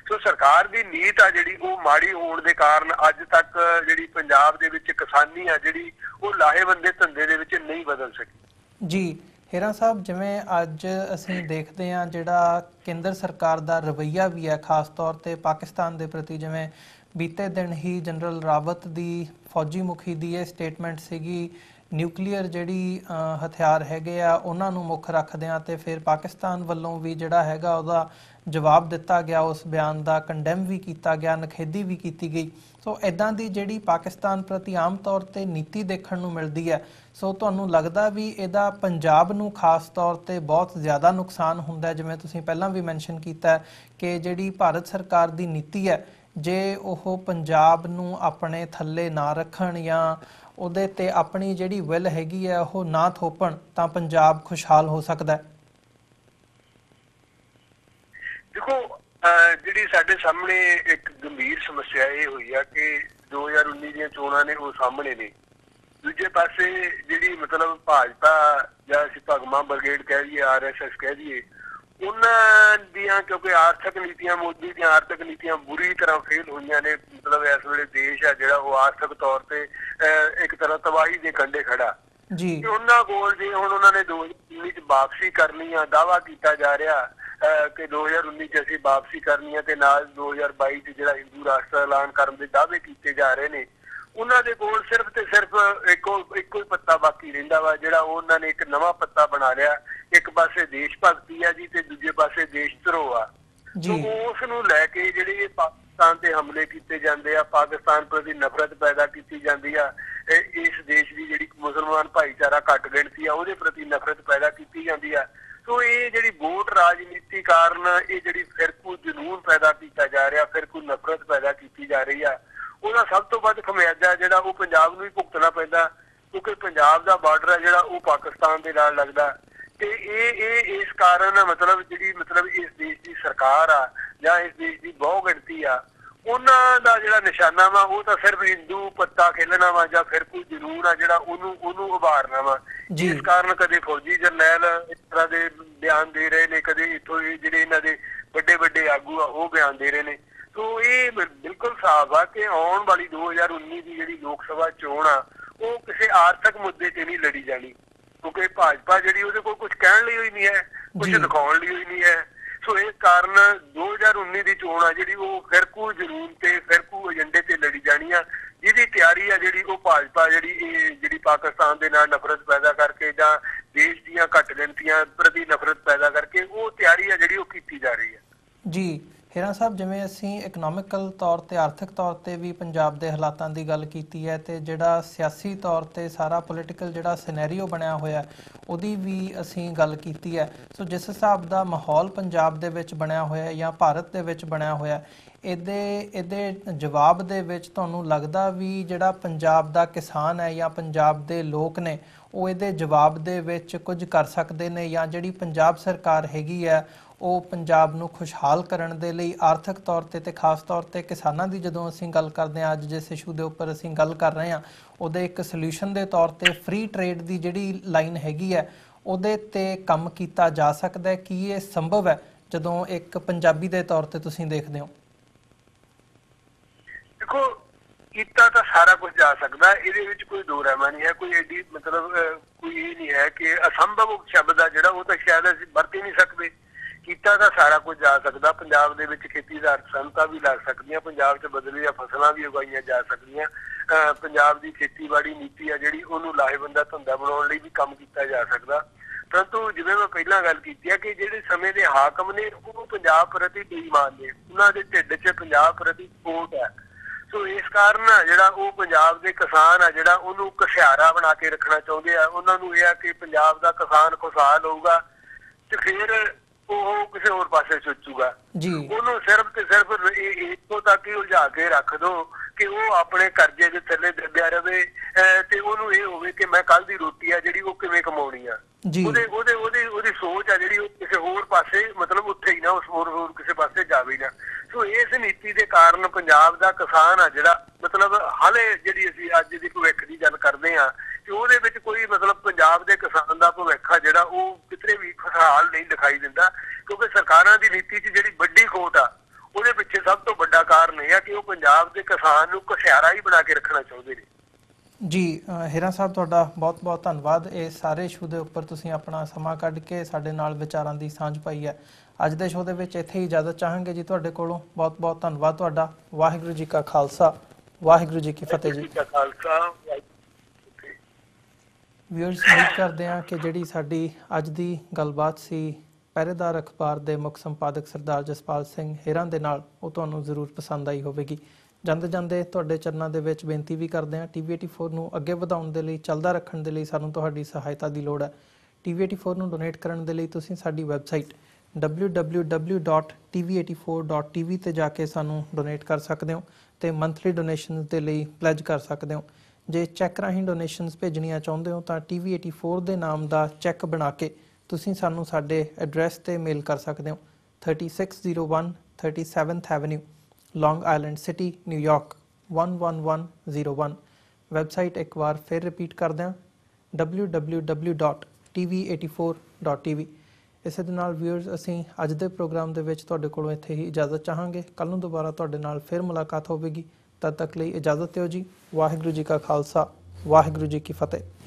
ਸੋ ਸਰਕਾਰ ਦੀ ਨੀਤ ਆ ਜਿਹੜੀ ਉਹ ਮਾੜੀ ਹੋਣ ਦੇ ਕਾਰਨ ਅੱਜ ਤੱਕ ਜਿਹੜੀ ਪੰਜਾਬ ਦੇ ਵਿੱਚ ਕਿਸਾਨੀ ਆ ਜਿਹੜੀ ਉਹ ਲਾਹੇਵੰਦੇ ਧੰਦੇ ਦੇ ਵਿੱਚ ਨਹੀਂ ਬਦਲ ਸਕੀ ਜੀ। ਹੀਰਾ ਸਾਹਿਬ, ਜਿਵੇਂ ਅੱਜ ਅਸੀਂ ਦੇਖਦੇ ਹਾਂ ਜਿਹੜਾ ਕੇਂਦਰ ਸਰਕਾਰ ਦਾ ਰਵੱਈਆ ਵੀ ਹੈ ਖਾਸ ਤੌਰ ਤੇ ਪਾਕਿਸਤਾਨ ਦੇ ਪ੍ਰਤੀ, ਜਿਵੇਂ ਬੀਤੇ ਦਿਨ ਹੀ ਜਨਰਲ ਰਾਵਤ ਦੀ ਫੌਜੀ ਮੁਖੀ ਦੀ ਇਹ ਸਟੇਟਮੈਂਟ ਸੀਗੀ ਨਿਊਕਲੀਅਰ ਜਿਹੜੀ ਹਥਿਆਰ ਹੈਗੇ ਆ ਉਹਨਾਂ ਨੂੰ ਮੁੱਖ ਰੱਖਦਿਆਂ, ਤੇ ਫਿਰ ਪਾਕਿਸਤਾਨ ਵੱਲੋਂ ਵੀ ਜਿਹੜਾ ਹੈਗਾ ਉਹਦਾ ਜਵਾਬ ਦਿੱਤਾ ਗਿਆ, ਉਸ ਬਿਆਨ ਦਾ ਕੰਡੈਮ ਵੀ ਕੀਤਾ ਗਿਆ, ਨਖੇਦੀ ਵੀ ਕੀਤੀ ਗਈ। ਸੋ ਇੱਦਾਂ ਦੀ ਜਿਹੜੀ ਪਾਕਿਸਤਾਨ ਪ੍ਰਤੀ ਆਮ ਤੌਰ ਤੇ ਨੀਤੀ ਦੇਖਣ ਨੂੰ ਮਿਲਦੀ ਹੈ, ਸੋ ਤੁਹਾਨੂੰ ਲੱਗਦਾ ਵੀ ਇਹਦਾ ਪੰਜਾਬ ਨੂੰ ਖਾਸ ਤੌਰ ਤੇ ਬਹੁਤ ਜ਼ਿਆਦਾ ਨੁਕਸਾਨ ਹੁੰਦਾ? ਜਿਵੇਂ ਤੁਸੀਂ ਪਹਿਲਾਂ ਵੀ ਮੈਂਸ਼ਨ ਕੀਤਾ ਕਿ ਜਿਹੜੀ ਭਾਰਤ ਸਰਕਾਰ ਦੀ ਨੀਤੀ ਹੈ, ਜੇ ਉਹ ਪੰਜਾਬ ਨੂੰ ਆਪਣੇ ਥੱਲੇ ਨਾ ਰੱਖਣ ਜਾਂ ਉਹਦੇ ਤੇ ਆਪਣੀ ਜਿਹੜੀ ਵਿਲ ਹੈਗੀ ਹੈ ਉਹ ਨਾ ਥੋਪਣ ਤਾਂ ਪੰਜਾਬ ਖੁਸ਼ਹਾਲ ਹੋ ਸਕਦਾ ਹੈ। ਦੇਖੋ, ਜਿਹੜੀ ਸਾਡੇ ਸਾਹਮਣੇ ਇੱਕ ਗੰਭੀਰ ਸਮੱਸਿਆ ਇਹ ਹੋਈ ਆ ਕਿ 2019 ਦੀਆਂ ਚੋਣਾਂ ਨੇ ਉਹ ਸਾਹਮਣੇ ਨੇ। ਦੂਜੇ ਪਾਸੇ ਜਿਹੜੀ ਮਤਲਬ ਭਾਜਪਾ ਜਾਂ ਅਸੀਂ ਭਗਵਾਂ ਬ੍ਰਿਗੇਡ ਕਹਿ ਦਈਏ, RSS ਕਹਿ ਦਈਏ, ਉਹਨਾਂ ਦੀਆਂ ਕਿਉਂਕਿ ਆਰਥਿਕ ਨੀਤੀਆਂ, ਮੋਦੀ ਦੀਆਂ ਆਰਥਿਕ ਨੀਤੀਆਂ ਬੁਰੀ ਤਰ੍ਹਾਂ ਫੇਲ ਹੋਈਆਂ ਨੇ। ਮਤਲਬ ਇਸ ਵੇਲੇ ਦੇਸ਼ ਆ ਜਿਹੜਾ ਉਹ ਆਰਥਿਕ ਤੌਰ ਤੇ ਇੱਕ ਤਰ੍ਹਾਂ ਤਬਾਹੀ ਦੇ ਕੰਢੇ ਖੜਾ ਜੀ। ਉਹਨਾਂ ਕੋਲ ਜੇ ਹੁਣ ਉਹਨਾਂ ਨੇ 2019 ਚ ਵਾਪਸੀ ਕਰਨੀ ਆ, ਦਾਅਵਾ ਕੀਤਾ ਜਾ ਰਿਹਾ ਕਿ 2019 ਚ ਅਸੀਂ ਵਾਪਸੀ ਕਰਨੀ ਆ ਤੇ ਨਾਲ 2022 ਚ ਜਿਹੜਾ ਹਿੰਦੂ ਰਾਸ਼ਟਰ ਐਲਾਨ ਕਰਨ ਦੇ ਦਾਅਵੇ ਕੀਤੇ ਜਾ ਰਹੇ ਨੇ, ਉਹਨਾਂ ਦੇ ਕੋਲ ਸਿਰਫ ਤੇ ਸਿਰਫ ਇੱਕੋ ਹੀ ਪੱਤਾ ਬਾਕੀ ਰਹਿੰਦਾ ਵਾ, ਜਿਹੜਾ ਉਹਨਾਂ ਨੇ ਇੱਕ ਨਵਾਂ ਪੱਤਾ ਬਣਾ ਲਿਆ। ਇੱਕ ਪਾਸੇ ਦੇਸ਼ ਭਗਤੀ ਆ ਜੀ ਤੇ ਦੂਜੇ ਪਾਸੇ ਦੇਸ਼ ਧਰੋਹ ਆ। ਉਸ ਨੂੰ ਲੈ ਕੇ ਜਿਹੜੇ ਪਾਕਿਸਤਾਨ ਤੇ ਹਮਲੇ ਕੀਤੇ ਜਾਂਦੇ ਆ, ਪਾਕਿਸਤਾਨ ਪ੍ਰਤੀ ਨਫ਼ਰਤ ਪੈਦਾ ਕੀਤੀ ਜਾਂਦੀ ਆ, ਇਸ ਦੇਸ਼ ਦੀ ਜਿਹੜੀ ਮੁਸਲਮਾਨ ਭਾਈਚਾਰਾ ਘੱਟ ਗਿਣਤੀ ਆ ਉਹਦੇ ਪ੍ਰਤੀ ਨਫ਼ਰਤ ਪੈਦਾ ਕੀਤੀ ਜਾਂਦੀ ਆ। ਸੋ ਇਹ ਜਿਹੜੀ ਵੋਟ ਰਾਜਨੀਤੀ ਕਾਰਨ ਇਹ ਜਿਹੜੀ ਫਿਰਕੂ ਜਨੂਨ ਪੈਦਾ ਕੀਤਾ ਜਾ ਰਿਹਾ, ਫਿਰਕੂ ਨਫ਼ਰਤ ਪੈਦਾ ਕੀਤੀ ਜਾ ਰਹੀ ਆ, ਉਹਦਾ ਸਭ ਤੋਂ ਵੱਧ ਖਮਿਆਜ਼ਾ ਜਿਹੜਾ ਉਹ ਪੰਜਾਬ ਨੂੰ ਹੀ ਭੁਗਤਣਾ ਪੈਂਦਾ, ਕਿਉਂਕਿ ਪੰਜਾਬ ਦਾ ਬਾਰਡਰ ਹੈ ਜਿਹੜਾ ਉਹ ਪਾਕਿਸਤਾਨ ਦੇ ਨਾਲ ਲੱਗਦਾ। ਤੇ ਇਹ ਇਸ ਕਾਰਨ ਮਤਲਬ ਜਿਹੜੀ ਇਸ ਦੇਸ਼ ਦੀ ਸਰਕਾਰ ਆ ਜਾਂ ਇਸ ਦੇਸ਼ ਦੀ ਬਹੁ ਗਿਣਤੀ ਆ, ਉਹਨਾਂ ਦਾ ਜਿਹੜਾ ਨਿਸ਼ਾਨਾ ਵਾ ਉਹ ਤਾਂ ਸਿਰਫ ਹਿੰਦੂ ਪੱਤਾ ਖੇਲਣਾ ਵਾ ਜਾਂ ਫਿਰ ਕੋਈ ਜਨੂਨ ਆ ਜਿਹੜਾ ਉਹਨੂੰ ਉਭਾਰਨਾ ਵਾ। ਇਸ ਕਾਰਨ ਕਦੇ ਫੌਜੀ ਜਰਨੈਲ ਇਸ ਤਰ੍ਹਾਂ ਦੇ ਬਿਆਨ ਦੇ ਰਹੇ ਨੇ, ਕਦੇ ਇੱਥੋਂ ਜਿਹੜੇ ਇਹਨਾਂ ਦੇ ਵੱਡੇ ਵੱਡੇ ਆਗੂ ਆ ਉਹ ਬਿਆਨ ਦੇ ਰਹੇ ਨੇ। ਸੋ ਇਹ ਬਿਲਕੁਲ ਸਾਫ਼ ਆ ਕਿ ਆਉਣ ਵਾਲੀ 2019 ਦੀ ਜਿਹੜੀ ਲੋਕ ਸਭਾ ਚੋਣ ਆ ਉਹ ਕਿਸੇ ਆਰਥਿਕ ਮੁੱਦੇ ਤੇ ਨਹੀਂ ਲੜੀ ਜਾਣੀ, ਕਿਉਂਕਿ ਭਾਜਪਾ ਜਿਹੜੀ ਉਹਦੇ ਕੋਲ ਕੁਝ ਕਹਿਣ ਲਈ ਹੋਈ ਨਹੀਂ ਹੈ, ਕੁਝ ਦਿਖਾਉਣ ਲਈ ਹੋਈ ਨਹੀਂ ਹੈ। ਸੋ ਇਸ ਕਾਰਨ 2019 ਦੀ ਚੋਣ ਆ ਜਿਹੜੀ ਉਹ ਫਿਰਕੂ ਜਨੂਨ ਤੇ ਫਿਰਕੂ ਏਜੰਡੇ ਤੇ ਲੜੀ ਜਾਣੀ ਆ, ਜਿਹਦੀ ਤਿਆਰੀ ਆ ਜਿਹੜੀ ਉਹ ਭਾਜਪਾ ਜਿਹੜੀ ਪਾਕਿਸਤਾਨ ਦੇ ਨਾਲ ਨਫ਼ਰਤ ਪੈਦਾ ਕਰਕੇ ਜਾਂ ਦੇਸ਼ ਦੀਆਂ ਘੱਟ ਗਿਣਤੀਆਂ ਪ੍ਰਤੀ ਨਫ਼ਰਤ ਪੈਦਾ ਕਰਕੇ ਉਹ ਤਿਆਰੀ ਆ ਜਿਹੜੀ ਉਹ ਕੀਤੀ ਜਾ ਰਹੀ ਹੈ। ਜੀ ਹੀਰਾ ਸਾਹਿਬ, ਜਿਵੇਂ ਅਸੀਂ ਇਕਨੋਮਿਕਲ ਤੌਰ ਤੇ ਆਰਥਿਕ ਤੌਰ ਤੇ ਵੀ ਪੰਜਾਬ ਦੇ ਹਾਲਾਤਾਂ ਦੀ ਗੱਲ ਕੀਤੀ ਹੈ ਤੇ ਜਿਹੜਾ ਸਿਆਸੀ ਤੌਰ ਤੇ ਸਾਰਾ ਪੋਲੀਟੀਕਲ ਜਿਹੜਾ ਸਿਨੈਰੀਓ ਬਣਿਆ ਹੋਇਆ ਉਹਦੀ ਵੀ ਅਸੀਂ ਗੱਲ ਕੀਤੀ ਹੈ। ਸੋ ਜਿਸ ਹਿਸਾਬ ਦਾ ਮਾਹੌਲ ਪੰਜਾਬ ਦੇ ਵਿੱਚ ਬਣਿਆ ਹੋਇਆ ਜਾਂ ਭਾਰਤ ਦੇ ਵਿੱਚ ਬਣਿਆ ਹੋਇਆ, ਇਹਦੇ ਜਵਾਬ ਦੇ ਵਿੱਚ ਤੁਹਾਨੂੰ ਲੱਗਦਾ ਵੀ ਜਿਹੜਾ ਪੰਜਾਬ ਦਾ ਕਿਸਾਨ ਹੈ ਜਾਂ ਪੰਜਾਬ ਦੇ ਲੋਕ ਨੇ ਉਹ ਇਹਦੇ ਜਵਾਬ ਦੇ ਵਿੱਚ ਕੁਝ ਕਰ ਸਕਦੇ ਨੇ, ਜਾਂ ਜਿਹੜੀ ਪੰਜਾਬ ਸਰਕਾਰ ਹੈਗੀ ਹੈ ਉਹ ਪੰਜਾਬ ਨੂੰ ਖੁਸ਼ਹਾਲ ਕਰਨ ਦੇ ਲਈ ਆਰਥਿਕ ਤੌਰ ਤੇ ਖਾਸ ਤੌਰ ਤੇ ਕਿਸਾਨਾਂ ਦੀ ਜਦੋਂ ਅਸੀਂ ਗੱਲ ਕਰਦੇ ਹਾਂ, ਅੱਜ ਜਿਸ ਇਸ਼ੂ ਦੇ ਉੱਪਰ ਅਸੀਂ ਗੱਲ ਕਰ ਰਹੇ ਹਾਂ ਉਹਦੇ ਇੱਕ ਸੋਲੂਸ਼ਨ ਦੇ ਤੌਰ ਤੇ ਫ੍ਰੀ ਟ੍ਰੇਡ ਦੀ ਜਿਹੜੀ ਲਾਈਨ ਹੈਗੀ ਹੈ ਉਹਦੇ ਤੇ ਕੰਮ ਕੀਤਾ ਜਾ ਸਕਦਾ ਹੈ? ਕੀ ਇਹ ਸੰਭਵ ਹੈ ਜਦੋਂ ਇੱਕ ਪੰਜਾਬੀ ਦੇ ਤੌਰ ਤੇ ਤੁਸੀਂ ਦੇਖਦੇ ਹੋ? ਦੇਖੋ, ਕੀਤਾ ਤਾਂ ਸਾਰਾ ਕੁਝ ਜਾ ਸਕਦਾ, ਇਹਦੇ ਵਿੱਚ ਕੋਈ ਦੋ ਰਹਿਮਾ ਨਹੀਂ ਹੈ, ਕੋਈ ਐਡੀ ਕੋਈ ਇਹ ਨਹੀਂ ਹੈ ਕਿ ਅਸੰਭਵ ਸ਼ਬਦ ਆ ਜਿਹੜਾ ਉਹ ਤਾਂ ਸ਼ਾਇਦ ਅਸੀਂ ਵਰਤ ਹੀ ਨਹੀਂ ਸਕਦੇ। ਕੀਤਾ ਤਾਂ ਸਾਰਾ ਕੁਝ ਜਾ ਸਕਦਾ। ਪੰਜਾਬ ਦੇ ਵਿੱਚ ਖੇਤੀ ਆਧਾਰਿਤ ਸਨਅਤਾਂ ਵੀ ਲੱਗ ਸਕਦੀਆਂ, ਪੰਜਾਬ 'ਚ ਬਦਲੀਆਂ ਫਸਲਾਂ ਵੀ ਉਗਾਈਆਂ ਜਾ ਸਕਦੀਆਂ, ਪੰਜਾਬ ਦੀ ਖੇਤੀਬਾੜੀ ਨੀਤੀ ਆ ਜਿਹੜੀ ਉਹਨੂੰ ਲਾਹੇਵੰਦਾ ਧੰਦਾ ਬਣਾਉਣ ਲਈ ਵੀ ਕੰਮ ਕੀਤਾ ਜਾ ਸਕਦਾ। ਪਰੰਤੂ ਜਿਵੇਂ ਮੈਂ ਪਹਿਲਾਂ ਗੱਲ ਕੀਤੀ ਹੈ ਕਿ ਜਿਹੜੇ ਸਮੇਂ ਦੇ ਹਾਕਮ ਨੇ ਉਹ ਪੰਜਾਬ ਪ੍ਰਤੀ ਬੇਈਮਾਨ ਨੇ, ਉਹਨਾਂ ਦੇ ਢਿੱਡ 'ਚ ਪੰਜਾਬ ਪ੍ਰਤੀ ਖੋਟ ਹੈ। ਸੋ ਇਸ ਕਾਰਨ ਜਿਹੜਾ ਉਹ ਪੰਜਾਬ ਦੇ ਕਿਸਾਨ ਆ ਜਿਹੜਾ ਉਹਨੂੰ ਘਸਿਆਰਾ ਬਣਾ ਕੇ ਰੱਖਣਾ ਚਾਹੁੰਦੇ ਆ। ਉਹਨਾਂ ਨੂੰ ਇਹ ਆ ਕਿ ਪੰਜਾਬ ਦਾ ਕਿਸਾਨ ਖੁਸ਼ਹਾਲ ਹੋਊਗਾ ਤੇ ਫਿਰ ਉਹ ਕਿਸੇ ਹੋਰ ਪਾਸੇ ਸੋਚੂਗਾ। ਉਹਨੂੰ ਸਿਰਫ ਤੇ ਸਿਰਫ ਇੱਥੋਂ ਤੱਕ ਹੀ ਉਲਝਾ ਕੇ ਰੱਖ ਦੋ ਕਿ ਉਹ ਆਪਣੇ ਕਰਜ਼ੇ ਦੇ ਥੱਲੇ ਦੱਬਿਆ ਰਵੇ ਤੇ ਉਹਨੂੰ ਇਹ ਹੋਵੇ ਕਿ ਮੈਂ ਕੱਲ ਦੀ ਰੋਟੀ ਆ ਜਿਹੜੀ ਉਹ ਕਿਵੇਂ ਕਮਾਉਣੀ ਆ। ਉਹਦੀ ਸੋਚ ਆ ਜਿਹੜੀ ਉਹ ਕਿਸੇ ਹੋਰ ਪਾਸੇ ਮਤਲਬ ਉੱਥੇ ਹੀ ਨਾ, ਉਸ ਹੋਰ ਕਿਸੇ ਪਾਸੇ ਜਾਵੇ ਨਾ। ਸੋ ਇਸ ਨੀਤੀ ਦੇ ਕਾਰਨ ਪੰਜਾਬ ਦਾ ਕਿਸਾਨ ਆ ਜਿਹੜਾ ਮਤਲਬ ਹਾਲੇ ਜਿਹੜੀ ਅਸੀਂ ਅੱਜ ਦੀ ਭਵਿੱਖ ਦੀ ਗੱਲ ਕਰਦੇ ਹਾਂ ਕਿ ਉਹਦੇ ਵਿੱਚ ਕੋਈ ਮਤਲਬ ਪੰਜਾਬ ਦੇ ਕਿਸਾਨ ਦਾ ਭਵਿੱਖ ਆ ਜਿਹੜਾ ਉਹ ਕਿਤੇ ਵੀ ਖੁਸ਼ਹਾਲ ਨਹੀਂ ਦਿਖਾਈ ਦਿੰਦਾ, ਕਿਉਂਕਿ ਸਰਕਾਰਾਂ ਦੀ ਨੀਤੀ 'ਚ ਜਿਹੜੀ ਵੱਡੀ ਖੋਟ ਆ ਉਹਦੇ ਪਿੱਛੇ ਸਭ ਤੋਂ ਵੱਡਾ ਕਾਰਨ ਇਹ ਆ ਕਿ ਉਹ ਪੰਜਾਬ ਦੇ ਕਿਸਾਨ ਨੂੰ ਘਸਿਆਰਾ ਹੀ ਬਣਾ ਕੇ ਰੱਖਣਾ ਚਾਹੁੰਦੇ ਨੇ। ਜੀ ਹੀਰਾ ਸਾਹਿਬ, ਤੁਹਾਡਾ ਬਹੁਤ ਬਹੁਤ ਧੰਨਵਾਦ। ਇਹ ਸਾਰੇ ਇਸ਼ੂ ਦੇ ਉੱਪਰ ਤੁਸੀਂ ਆਪਣਾ ਸਮਾਂ ਕੱਢ ਕੇ ਸਾਡੇ ਨਾਲ ਵਿਚਾਰਾਂ ਦੀ ਸਾਂਝ ਪਾਈ ਹੈ। ਅੱਜ ਦੇ ਸ਼ੋਅ ਦੇ ਵਿੱਚ ਇੱਥੇ ਹੀ ਇਜਾਜ਼ਤ ਚਾਹਾਂਗੇ ਜੀ ਤੁਹਾਡੇ ਕੋਲੋਂ। ਬਹੁਤ ਬਹੁਤ ਧੰਨਵਾਦ ਤੁਹਾਡਾ। ਵਾਹਿਗੁਰੂ ਜੀ ਕਾ ਖਾਲਸਾ, ਵਾਹਿਗੁਰੂ ਜੀ ਕੀ ਫਤਿਹ ਜੀ। ਵਿਊਅਰਸ, ਉਮੀਦ ਕਰਦੇ ਹਾਂ ਕਿ ਜਿਹੜੀ ਸਾਡੀ ਅੱਜ ਦੀ ਗੱਲਬਾਤ ਸੀ ਪਹਿਰੇਦਾਰ ਅਖਬਾਰ ਦੇ ਮੁੱਖ ਸੰਪਾਦਕ ਸਰਦਾਰ ਜਸਪਾਲ ਸਿੰਘ ਹੀਰਾਂ ਦੇ ਨਾਲ, ਉਹ ਤੁਹਾਨੂੰ ਜ਼ਰੂਰ ਪਸੰਦ ਆਈ ਹੋਵੇਗੀ। ਜਾਂਦੇ ਜਾਂਦੇ ਤੁਹਾਡੇ ਚਰਨਾਂ ਦੇ ਵਿੱਚ ਬੇਨਤੀ ਵੀ ਕਰਦੇ ਹਾਂ, TV84 ਨੂੰ ਅੱਗੇ ਵਧਾਉਣ ਦੇ ਲਈ, ਚੱਲਦਾ ਰੱਖਣ ਦੇ ਲਈ ਸਾਨੂੰ ਤੁਹਾਡੀ ਸਹਾਇਤਾ ਦੀ ਲੋੜ ਹੈ। TV84 ਨੂੰ ਡੋਨੇਟ ਕਰਨ ਦੇ ਲਈ ਤੁਸੀਂ ਸਾਡੀ ਵੈਬਸਾਈਟ www.tv84.tv ਤੇ ਜਾ ਕੇ ਸਾਨੂੰ ਡੋਨੇਟ ਕਰ ਸਕਦੇ ਹੋ ਤੇ ਮੰਥਲੀ ਡੋਨੇਸ਼ਨਸ ਦੇ ਲਈ ਪਲੈਜ ਕਰ ਸਕਦੇ ਹੋ। ਜੇ ਚੈੱਕ ਰਾਹੀਂ ਡੋਨੇਸ਼ਨਸ ਭੇਜਣੀਆਂ ਚਾਹੁੰਦੇ ਹੋ ਤਾਂ TV84 ਦੇ ਨਾਮ ਦਾ ਚੈੱਕ ਬਣਾ ਕੇ ਤੁਸੀਂ ਸਾਨੂੰ ਸਾਡੇ ਐਡਰੈਸ ਤੇ ਮੇਲ ਕਰ ਸਕਦੇ ਹੋ। 3601 37th Avenue, Long Island City, New York 11101। Website ਇੱਕ ਵਾਰ ਫਿਰ ਰਿਪੀਟ ਕਰਦੇ ਹਾਂ www.tv84.tv। ਇਸੇ ਦੇ ਨਾਲ ਵਿਊਅਰਸ ਅਸੀਂ ਅੱਜ ਦੇ ਪ੍ਰੋਗਰਾਮ ਦੇ ਵਿੱਚ ਤੁਹਾਡੇ ਕੋਲੋਂ ਇੱਥੇ ਹੀ ਇਜਾਜ਼ਤ ਚਾਹਾਂਗੇ। ਕੱਲ੍ਹ ਨੂੰ ਦੁਬਾਰਾ ਤੁਹਾਡੇ ਨਾਲ ਫਿਰ ਮੁਲਾਕਾਤ ਹੋਵੇਗੀ। ਤਦ ਤੱਕ ਲਈ ਇਜਾਜ਼ਤ ਦਿਓ ਜੀ। ਵਾਹਿਗੁਰੂ ਜੀ ਕਾ ਖਾਲਸਾ, ਵਾਹਿਗੁਰੂ ਜੀ ਕੀ ਫਤਿਹ।